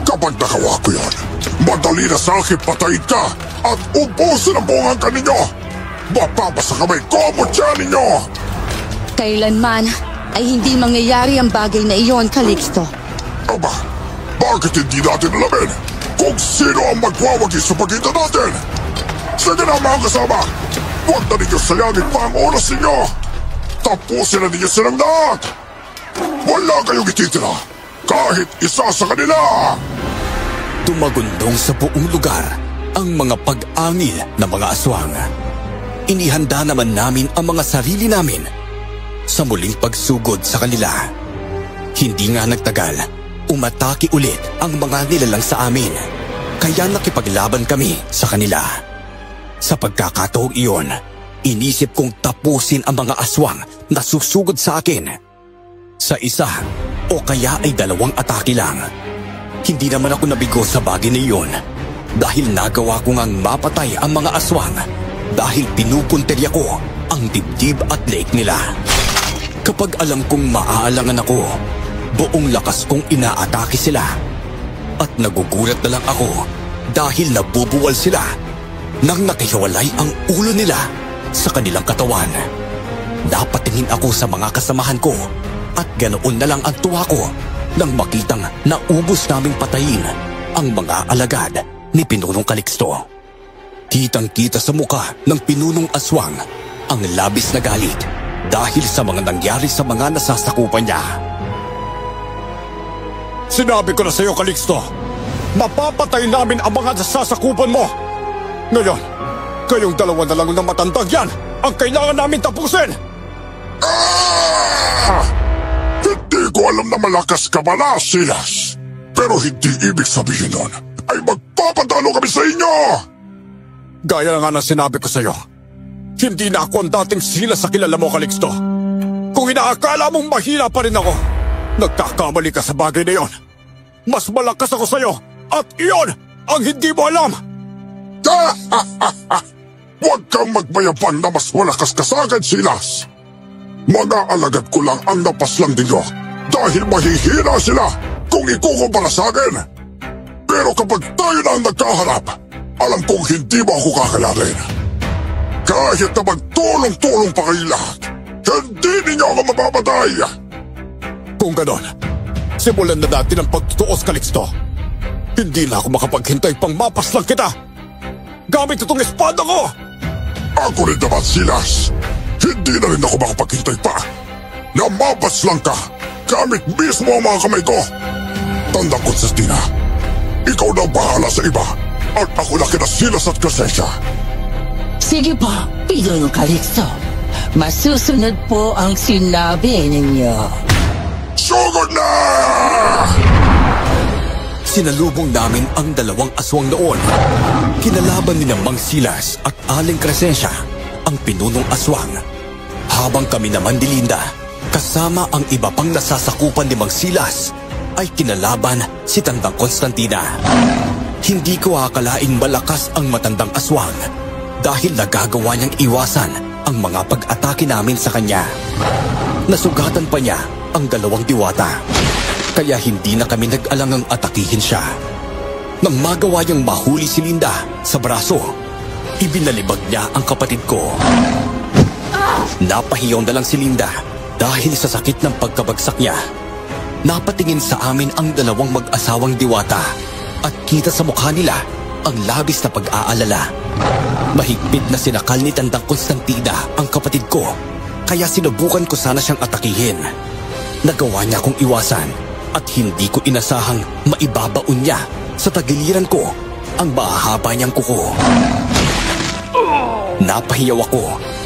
Kapag nakawa ko yun, madali na sa akin patayin ka at ubusin ang buong angkan ninyo. Mapapasa kamay ko mo dyan ninyo. Kailanman ay hindi mangyayari ang bagay na iyon, Calixto. Aba, bakit hindi natin alamin kung sino ang magwawagi sa pagitan natin? Sige na mga kasama, huwag na ninyo sayangin pa ang oras ninyo. Tapusin na ninyo silang lahat. Wala kayong ititira, kahit isa sa kanila. Tumagundong sa buong lugar ang mga pag-angil na mga aswang. Inihanda naman namin ang mga sarili namin sa muling pagsugod sa kanila. Hindi nga nagtagal, umatake ulit ang mga nilalang sa amin, kaya nakipaglaban kami sa kanila. Sa pagkakataong iyon, inisip kong tapusin ang mga aswang na susugod sa akin. Sa isa o kaya ay 2 atake lang. Hindi naman ako nabigo sa bagay na iyon dahil nagawa ko ngang mapatay ang mga aswang dahil pinupunterya ko ang dibdib at leeg nila. Kapag alam kong maaalangan ako, buong lakas kong inaatake sila. At nagugulat na lang ako dahil nabubuwal sila nang nakihiwalay ang ulo nila sa kanilang katawan. Napatingin ako sa mga kasamahan ko at ganoon na lang ang tuwa ko nang makitang naubos naming patayin ang mga alagad ni Pinunong Calixto. Kitang-kita sa muka ng Pinunong Aswang ang labis na galit dahil sa mga nangyari sa mga nasasakupan niya. Sinabi ko na sa iyo, Calixto, mapapatay namin ang mga nasasakupan mo. Ngayon, kayong 2 na lang ng matandang yan ang kailangan namin tapusin. Hindi ko alam na malakas ka pala, Silas. Pero hindi ibig sabihin nun ay magpapadalo kami sa inyo. Gaya nga ng sinabi ko sa iyo, hindi na ako ang dating Silas sa kilala mo, Calixto. Kung inaakala mong mahina pa rin ako, nagkakamali ka sa bagay na yon. Mas malakas ako sa iyo at iyon ang hindi mo alam. Huwag kang magmayabang na mas malakas ka sa akin, Silas. Mga alagad ko lang ang napaslang ninyo dahil mahihina sila kung ikukumpara sa akin. Pero kapag tayo na ang nagkaharap, alam kong hindi mo ako kakalarin. Kahit na magtulong-tulong pa kayo lahat, hindi ninyo ako mapapatay. Kung ganon, simulan na natin ang pagtutuos, Calixto. Hindi na ako makapaghintay pang mapaslang kita. Gamit itong espada ko! Ako rin naman, Silas. Hindi na rin ako makapaghintay pa. Namapaslang ka gamit mismo ang mga kamay ko. Tandang Constantina, ikaw na bahala sa iba at ako na kina Silas at Crescencia. Sige po, Pinunong Calixto. Masusunod po ang sinabi ninyo. Sugod na! Sinalubong namin ang 2 aswang noon. Kinalaban ni Mang Silas at Aling Crescencia ang Pinunong Aswang. Habang kami naman ni Linda, kasama ang iba pang nasasakupan ni Mang Silas, ay kinalaban si Tandang Constantina. Hindi ko akalaing malakas ang matandang aswang dahil nagagawa niyang iwasan ang mga pag-atake namin sa kanya. Nasugatan pa niya ang 2 diwata. Kaya hindi na kami nag-alangang atakihin siya. Nang magawa niyang mahuli si Linda sa braso, ibinalibag niya ang kapatid ko. Napahiyaw na lang si Linda dahil sa sakit ng pagkabagsak niya. Napatingin sa amin ang dalawang mag-asawang diwata at kita sa mukha nila ang labis na pag-aalala. Mahigpit na sinakal ni Tandang Constantina ang kapatid ko, kaya sinubukan ko sana siyang atakihin. Nagawa niya akong iwasan at hindi ko inasahang maibabaon niya sa tagiliran ko ang mahahaba niyang kuko. Napahiyaw ako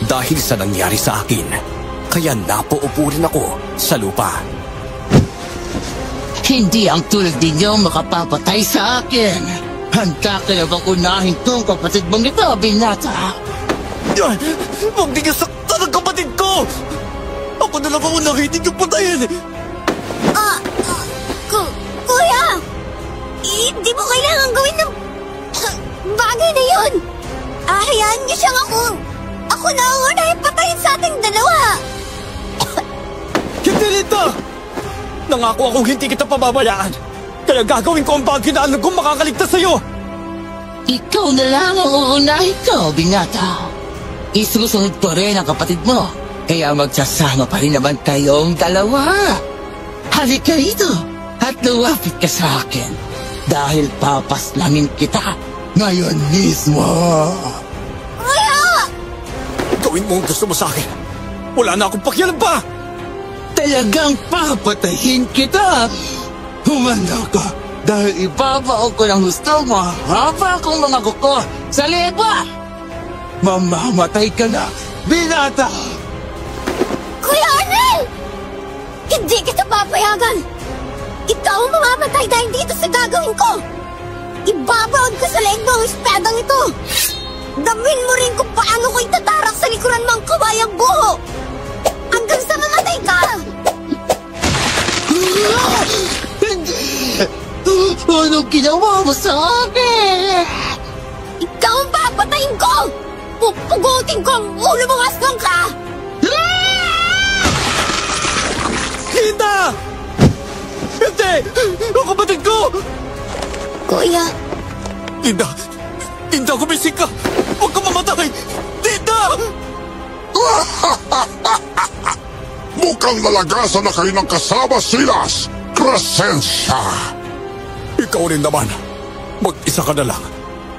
dahil sa nangyari sa akin, kaya napaupo rin ako sa lupa. Hindi ang tulad ninyo makapapatay sa akin. Handa kayo bang unahin tong kapatid mong ito, binata? Huwag niyo saktan ang kapatid ko! Ako na lang ang unahin ninyong patayin! Kuya! Hindi mo kailangan gawin ng bagay na yun! Hayaan niyo siyang ako na ang unahin patayin sa ating dalawa! Hindi, Linda! Nangako akong hindi kita pababayaan. Kaya gagawin ko ang bagay na alam kong makakaligtas sa'yo. Ikaw na lang ang uunahin ko, binata. Isusunod ko rin ang kapatid mo. Kaya magsasama pa rin naman kayong dalawa. Halika rito at luwapit ka sa akin. Dahil papaslangin kita ngayon mismo. Kuya! Gawin mo ang gusto mo sa akin. Wala na akong pakialam pa. Talagang papatayin kita! Humanda ka dahil ibabaon ko ng gusto mo haba akong mga kuko sa leba! Mamamatay ka na, binata! Kuya Arnel! Hindi kita papayagan! Ikaw ang mamamatay dahil dito sa gagawin ko! Ibabaon ko sa leeg mo ang espadang ito! Damin mo rin kung paano ko itatarak sa likuran mo ang kabayang buho! Hanggang sa mamatay ka! Anong ginawa mo sa akin? Ikaw ang papatayin ko! Pupugutin ko ang ulo mong aswang ka! Linda! Hindi! Ang kapatid ko! Kuya, Linda! Linda, gumising ka! Huwag ka mamatay! Linda! Mukhang nalagasan na kayo ng kasama, Silas! Crescencia! Ikaw rin naman. Mag-isa ka na lang.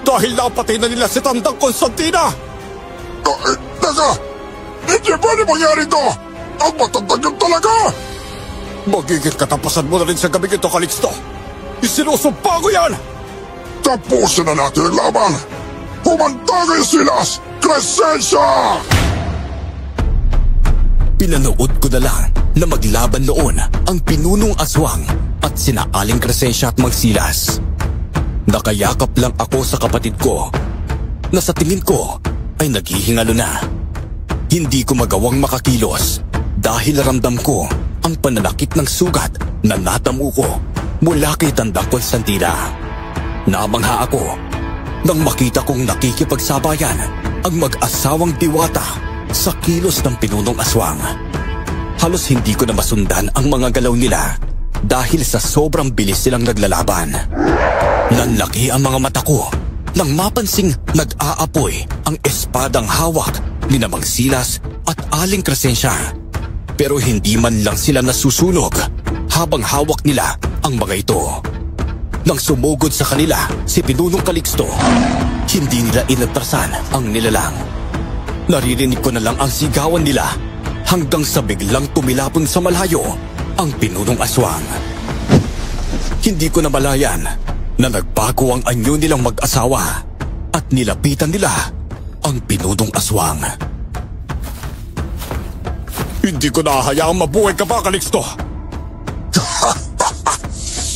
Dahil napatay na nila si Tandang Constantina! Teka! Hindi pwede mangyari to! Ang matandang yun talaga! Magiging katapasan mo na rin sa gabing ito, Calixto. Isinusumpa ko yan! Tapusin na natin ang laban! Humanda kayo, Silas! Crescencia! Pinanood ko na lang na maglaban noon ang pinunong aswang at sina Aling Crescencia at Mang Silas. Nakayakap lang ako sa kapatid ko na sa tingin ko ay naghihingalo na. Hindi ko magawang makakilos dahil ramdam ko ang pananakit ng sugat na natamo ko mula kay Tandang Constantina. Namangha ako nang makita kong nakikipagsabayan ang mag-asawang diwata sa kilos ng pinunong aswang. Halos hindi ko na masundan ang mga galaw nila dahil sa sobrang bilis silang naglalaban. Nanlaki ang mga mata ko nang mapansing nag-aapoy ang espadang hawak ni Mang Silas at Aling Crescencia. Pero hindi man lang sila nasusunog habang hawak nila ang mga ito. Nang sumugod sa kanila si Pinunong Calixto, hindi nila inatrasan ang nilalang. Naririnig ko na lang ang sigawan nila hanggang sa biglang tumilapon sa malayo ang pinunong aswang. Hindi ko namalayan na nagbago ang anyo nilang mag-asawa at nilapitan nila ang pinunong aswang. Hindi ko nahahayaang mabuhay ka pa, Calixto.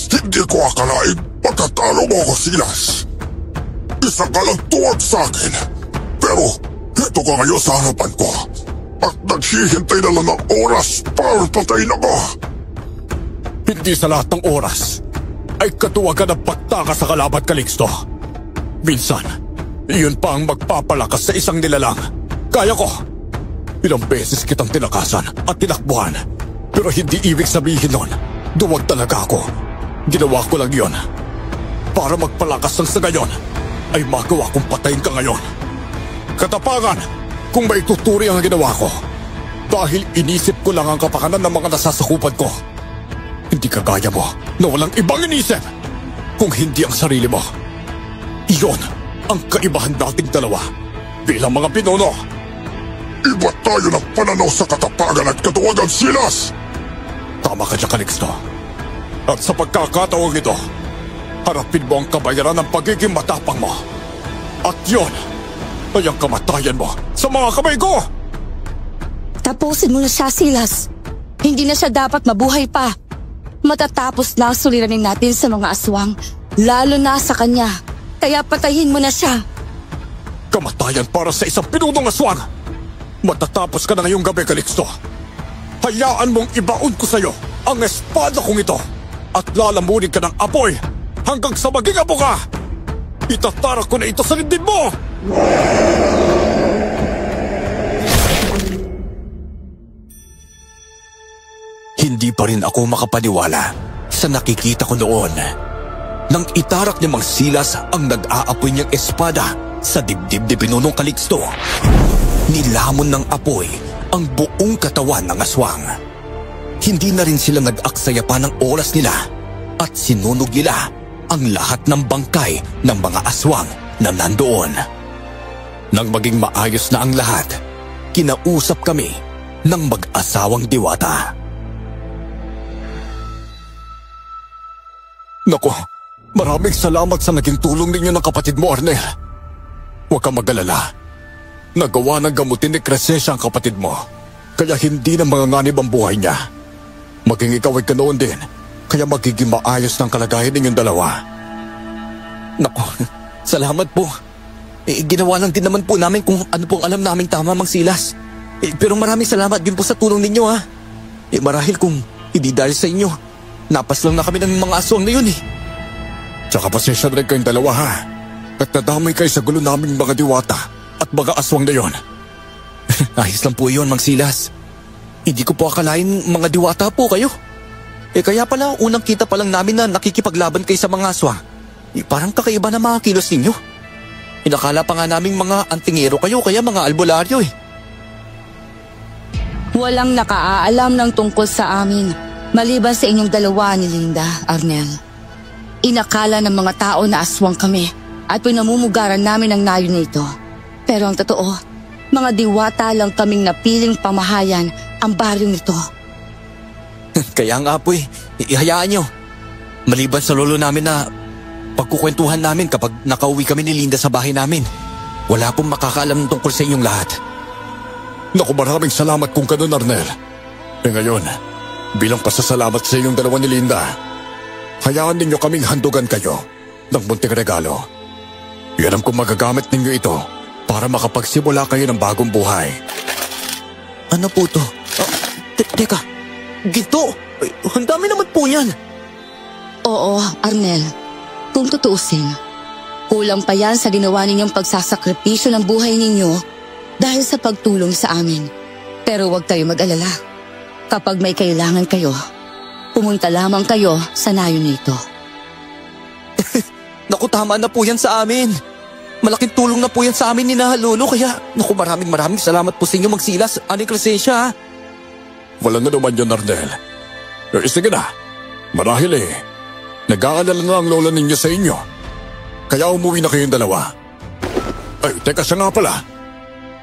Hindi ko akalain pagkatalo mo ako, Silas. Isa ka lang tuwag sa akin. Pero ito ka ngayon sa harapan ko. At naghihintay na lang ng oras para patayin ako. Hindi sa lahat ng oras ay katuwagan ng pagtaka sa kalaban, Calixto. Minsan, iyon pa ang magpapalakas sa isang nilalang. Kaya ko. Ilang beses kitang tinakasan at tinakbuhan. Pero hindi ibig sabihin nun, duwag talaga ako. Ginawa ko lang yun. Para magpalakas ng sa gayon, ay magawa kong patayin ka ngayon. Katapangan, kung may tuturi ang ginawa ko, Dahil inisip ko lang ang kapakanan ng mga nasasakupan ko. Hindi kagaya mo na walang ibang inisip kung hindi ang sarili mo. Iyon ang kaibahan nating dalawa bilang mga pinuno. Iba tayo ng pananaw sa katapangan at katuwagan, Silas! Tama ka dyan, Calixto. At sa pagkakataong ito, harapin mo ang kabayaran ng pagiging matapang mo. At yun ay ang kamatayan mo sa mga kamay ko! Tapusin mo na siya, Silas. Hindi na siya dapat mabuhay pa. Matatapos na ang suliranin natin sa mga aswang, lalo na sa kanya. Kaya patayin mo na siya. Kamatayan para sa isang pinunong aswang! Matatapos ka na ngayong gabi, Calixto. Hayaan mong ibaon ko sa'yo ang espada kong ito at lalamunin ka ng apoy hanggang sa maging apo ka! Itatarak ko na ito sa dibdib mo! Hindi pa rin ako makapaniwala sa nakikita ko noon. Nang itarak ni Mang Silas ang nag-aapoy niyang espada sa dibdib ni Pinunong Calixto, nilamon ng apoy ang buong katawan ng aswang. Hindi na rin sila nag-aksaya pa ng oras nila at sinunog nila ang lahat ng bangkay ng mga aswang na nandoon. Nang maging maayos na ang lahat, kinausap kami ng mag-asawang Diwata. Nako, maraming salamat sa naging tulong ninyo ng kapatid mo, Arnel. Huwag kang mag-alala. Nagawa ng gamutin ni Crescencia ang kapatid mo, kaya hindi na manganganib ang buhay niya. Maging ikaw ay ganoon din, kaya magiging maayos ng kalagayan ninyong dalawa. Nako, salamat po. Ginawa lang din naman po namin kung ano pong alam naming tama, Mang Silas. Pero maraming salamat din po sa tulong ninyo, ha. Marahil kung hindi dahil sa inyo, napas lang na kami ng mga aswang na yun, eh. Tsaka pasensya na rin kayong dalawa, ha. At nadamay kayo sa gulo naming mga diwata at mga aswang na yun. Ayos lang po yun, Mang Silas. Hindi ko po akalain mga diwata po kayo. Kaya pala unang kita pa lang namin na nakikipaglaban kayo sa mga aswang. Parang kakaiba na mga kilos ninyo. Inakala pa nga naming mga antingero kayo, kaya mga albularyo, eh. Walang nakaaalam ng tungkol sa amin, maliban sa inyong dalawa ni Linda, Arnel. Inakala ng mga tao na aswang kami at pinamumugaran namin ang nayon nito. Pero ang totoo, mga diwata lang kaming napiling pamahayan ang baryong nito. Kaya nga po, ihayaan nyo. Maliban sa lolo namin na pagkukwentuhan namin kapag nakauwi kami ni Linda sa bahay namin, wala pong makakaalam tungkol sa inyong lahat. Naku, maraming salamat kung ganun, Arnel. Ngayon, bilang pasasalamat sa inyong dalawa ni Linda, hayaan ninyo kaming handugan kayo ng munting regalo. Yan ang kung magagamit ninyo ito para makapagsimula kayo ng bagong buhay. Ano po to? Teka, ginto! Ang dami naman po yan. Oo, Arnel. Kung tutuusin, kulang pa yan sa ginawa ninyong pagsasakripisyo ng buhay ninyo dahil sa pagtulong sa amin. Pero huwag kayo mag-alala. Kapag may kailangan kayo, pumunta lamang kayo sa nayon nito. Naku, tama na po yan sa amin. Malaking tulong na po yan sa amin ni Lolo, kaya naku, maraming salamat po sa inyo, Mang Silas, Aling Crescencia. Wala na naman yun, Arnel. Sige na, marahil nag-aalala na ang lola ninyo sa inyo. Kaya umuwi na kayong dalawa. Ay, teka siya nga pala.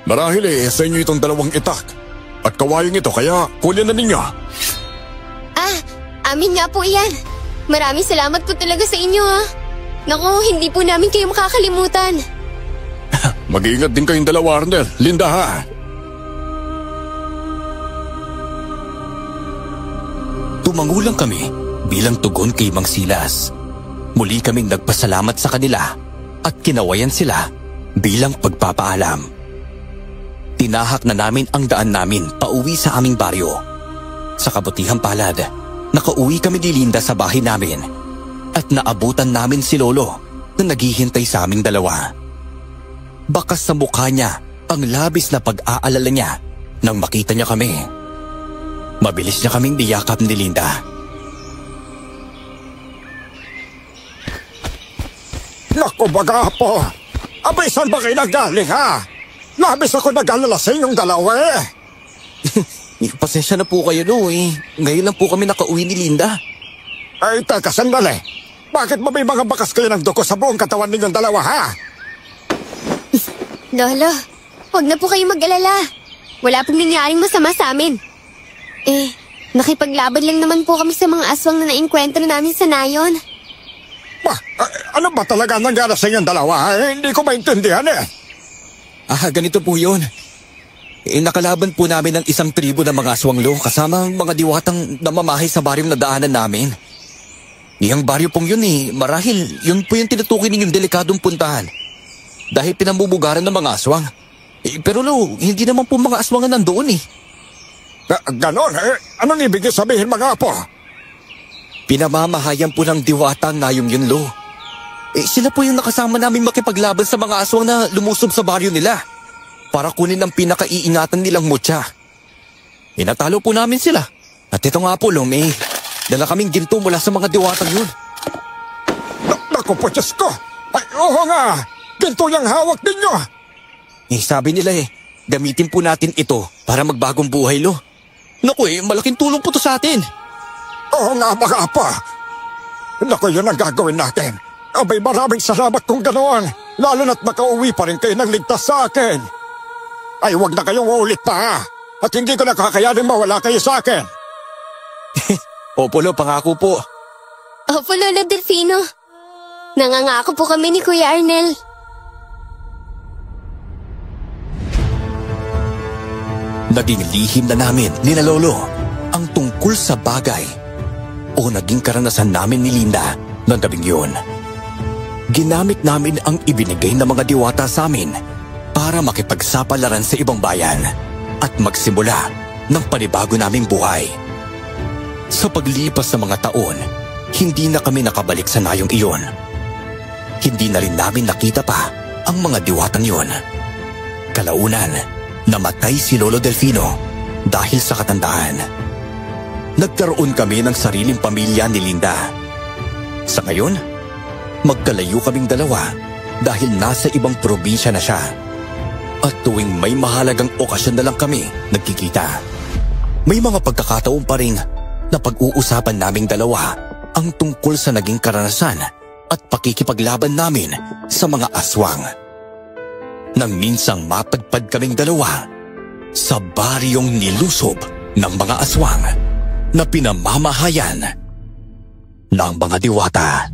Marahil sa inyo itong dalawang itak at kawayong ito, kaya kunin na ninyo. Amin nga po yan. Maraming salamat po talaga sa inyo, ha. Naku, hindi po namin kayo makakalimutan. Mag-iingat din kayong dalawa, Arnel. Linda, ha? Tumangulang kami bilang tugon kay Mang Silas. Muli kaming nagpasalamat sa kanila at kinawayan sila bilang pagpapaalam. Tinahak na namin ang daan namin pauwi sa aming baryo. Sa kabutihang palad, nakauwi kami ni Linda sa bahay namin at naabutan namin si Lolo na naghihintay sa aming dalawa. Bakas sa mukha niya ang labis na pag-aalala niya nang makita niya kami. Mabilis niya kaming niyakap ni Linda. Naku, baga po! Abay, saan ba kayo nagaling, ha? Labis ako nag-alala sa inyong dalawa, Pasensya na po kayo, Lo. Ngayon lang po kami nakauwi ni Linda. Ay, teka, sandali. Bakit ba may mga bakas kayo ng dugo sa buong katawan ninyong dalawa, ha? Lolo, huwag na po kayo mag-alala. Wala pong nangyaring masama sa amin. Nakipaglaban lang naman po kami sa mga aswang na nainkwentro namin sa nayon. Ano ba talaga nangyari sa inyong dalawa? Hindi ko maintindihan Ganito po yun. Nakalaban po namin ng isang tribo ng mga aswang, Lo, kasama ang mga diwatang namamahay sa baryong nadaanan namin. Iyang baryo pong yun marahil yun po yung tinutukoy ninyong delikadong puntahan. Dahil pinamumugaran ng mga aswang. Pero Lo, hindi naman po mga aswang na nandoon Ganon? Anong ibig sabihin mga apo? Pinamamahayan po ng diwata ang nayong yun, Lo. Sila po yung nakasama namin makipaglaban sa mga aswang na lumusob sa baryo nila para kunin ang pinakaiingatan nilang mutya. Inatalo po namin sila. At ito nga po, Lo, may dala kaming ginto mula sa mga diwatang yun. Naku po, Diyos ko! Ay, oo nga! Ginto yung hawak ninyo! Sabi nila gamitin po natin ito para magbagong buhay, Lo. Naku malaking tulong po to sa atin. Oo nga mga apa. Naku, yun ang gagawin natin. Abay, maraming salamat kung ganoon. Lalo na't makauwi pa rin kayo ng ligtas sa akin. Ay, huwag na kayong uulit pa ha. At hindi ko nakakayanin mawala kayo sa akin. Opo, Lo, pangako po. Opo, Lolo Delfino. Nangangako po kami ni Kuya Arnel. Naging lihim na namin ni na Lolo ang tungkol sa bagay o naging karanasan namin ni Linda ng gabing yun. Ginamit namin ang ibinigay ng mga diwata sa amin para makipagsapalaran sa ibang bayan at magsimula ng panibago naming buhay. Sa paglipas ng mga taon, hindi na kami nakabalik sa nayong iyon. Hindi na rin namin nakita pa ang mga diwatang yun. Kalaunan, namatay si Lolo Delfino dahil sa katandaan. Nagkaroon kami ng sariling pamilya ni Linda. Sa ngayon, magkalayo kaming dalawa dahil nasa ibang probinsya na siya. At tuwing may mahalagang okasyon na lang kami nagkikita. May mga pagkakataon pa rin na pag-uusapan naming dalawa ang tungkol sa naging karanasan at pakikipaglaban namin sa mga aswang. Nang minsang mapadpad kaming dalawa sa baryong nilusob ng mga aswang na pinamamahayan ng mga diwata.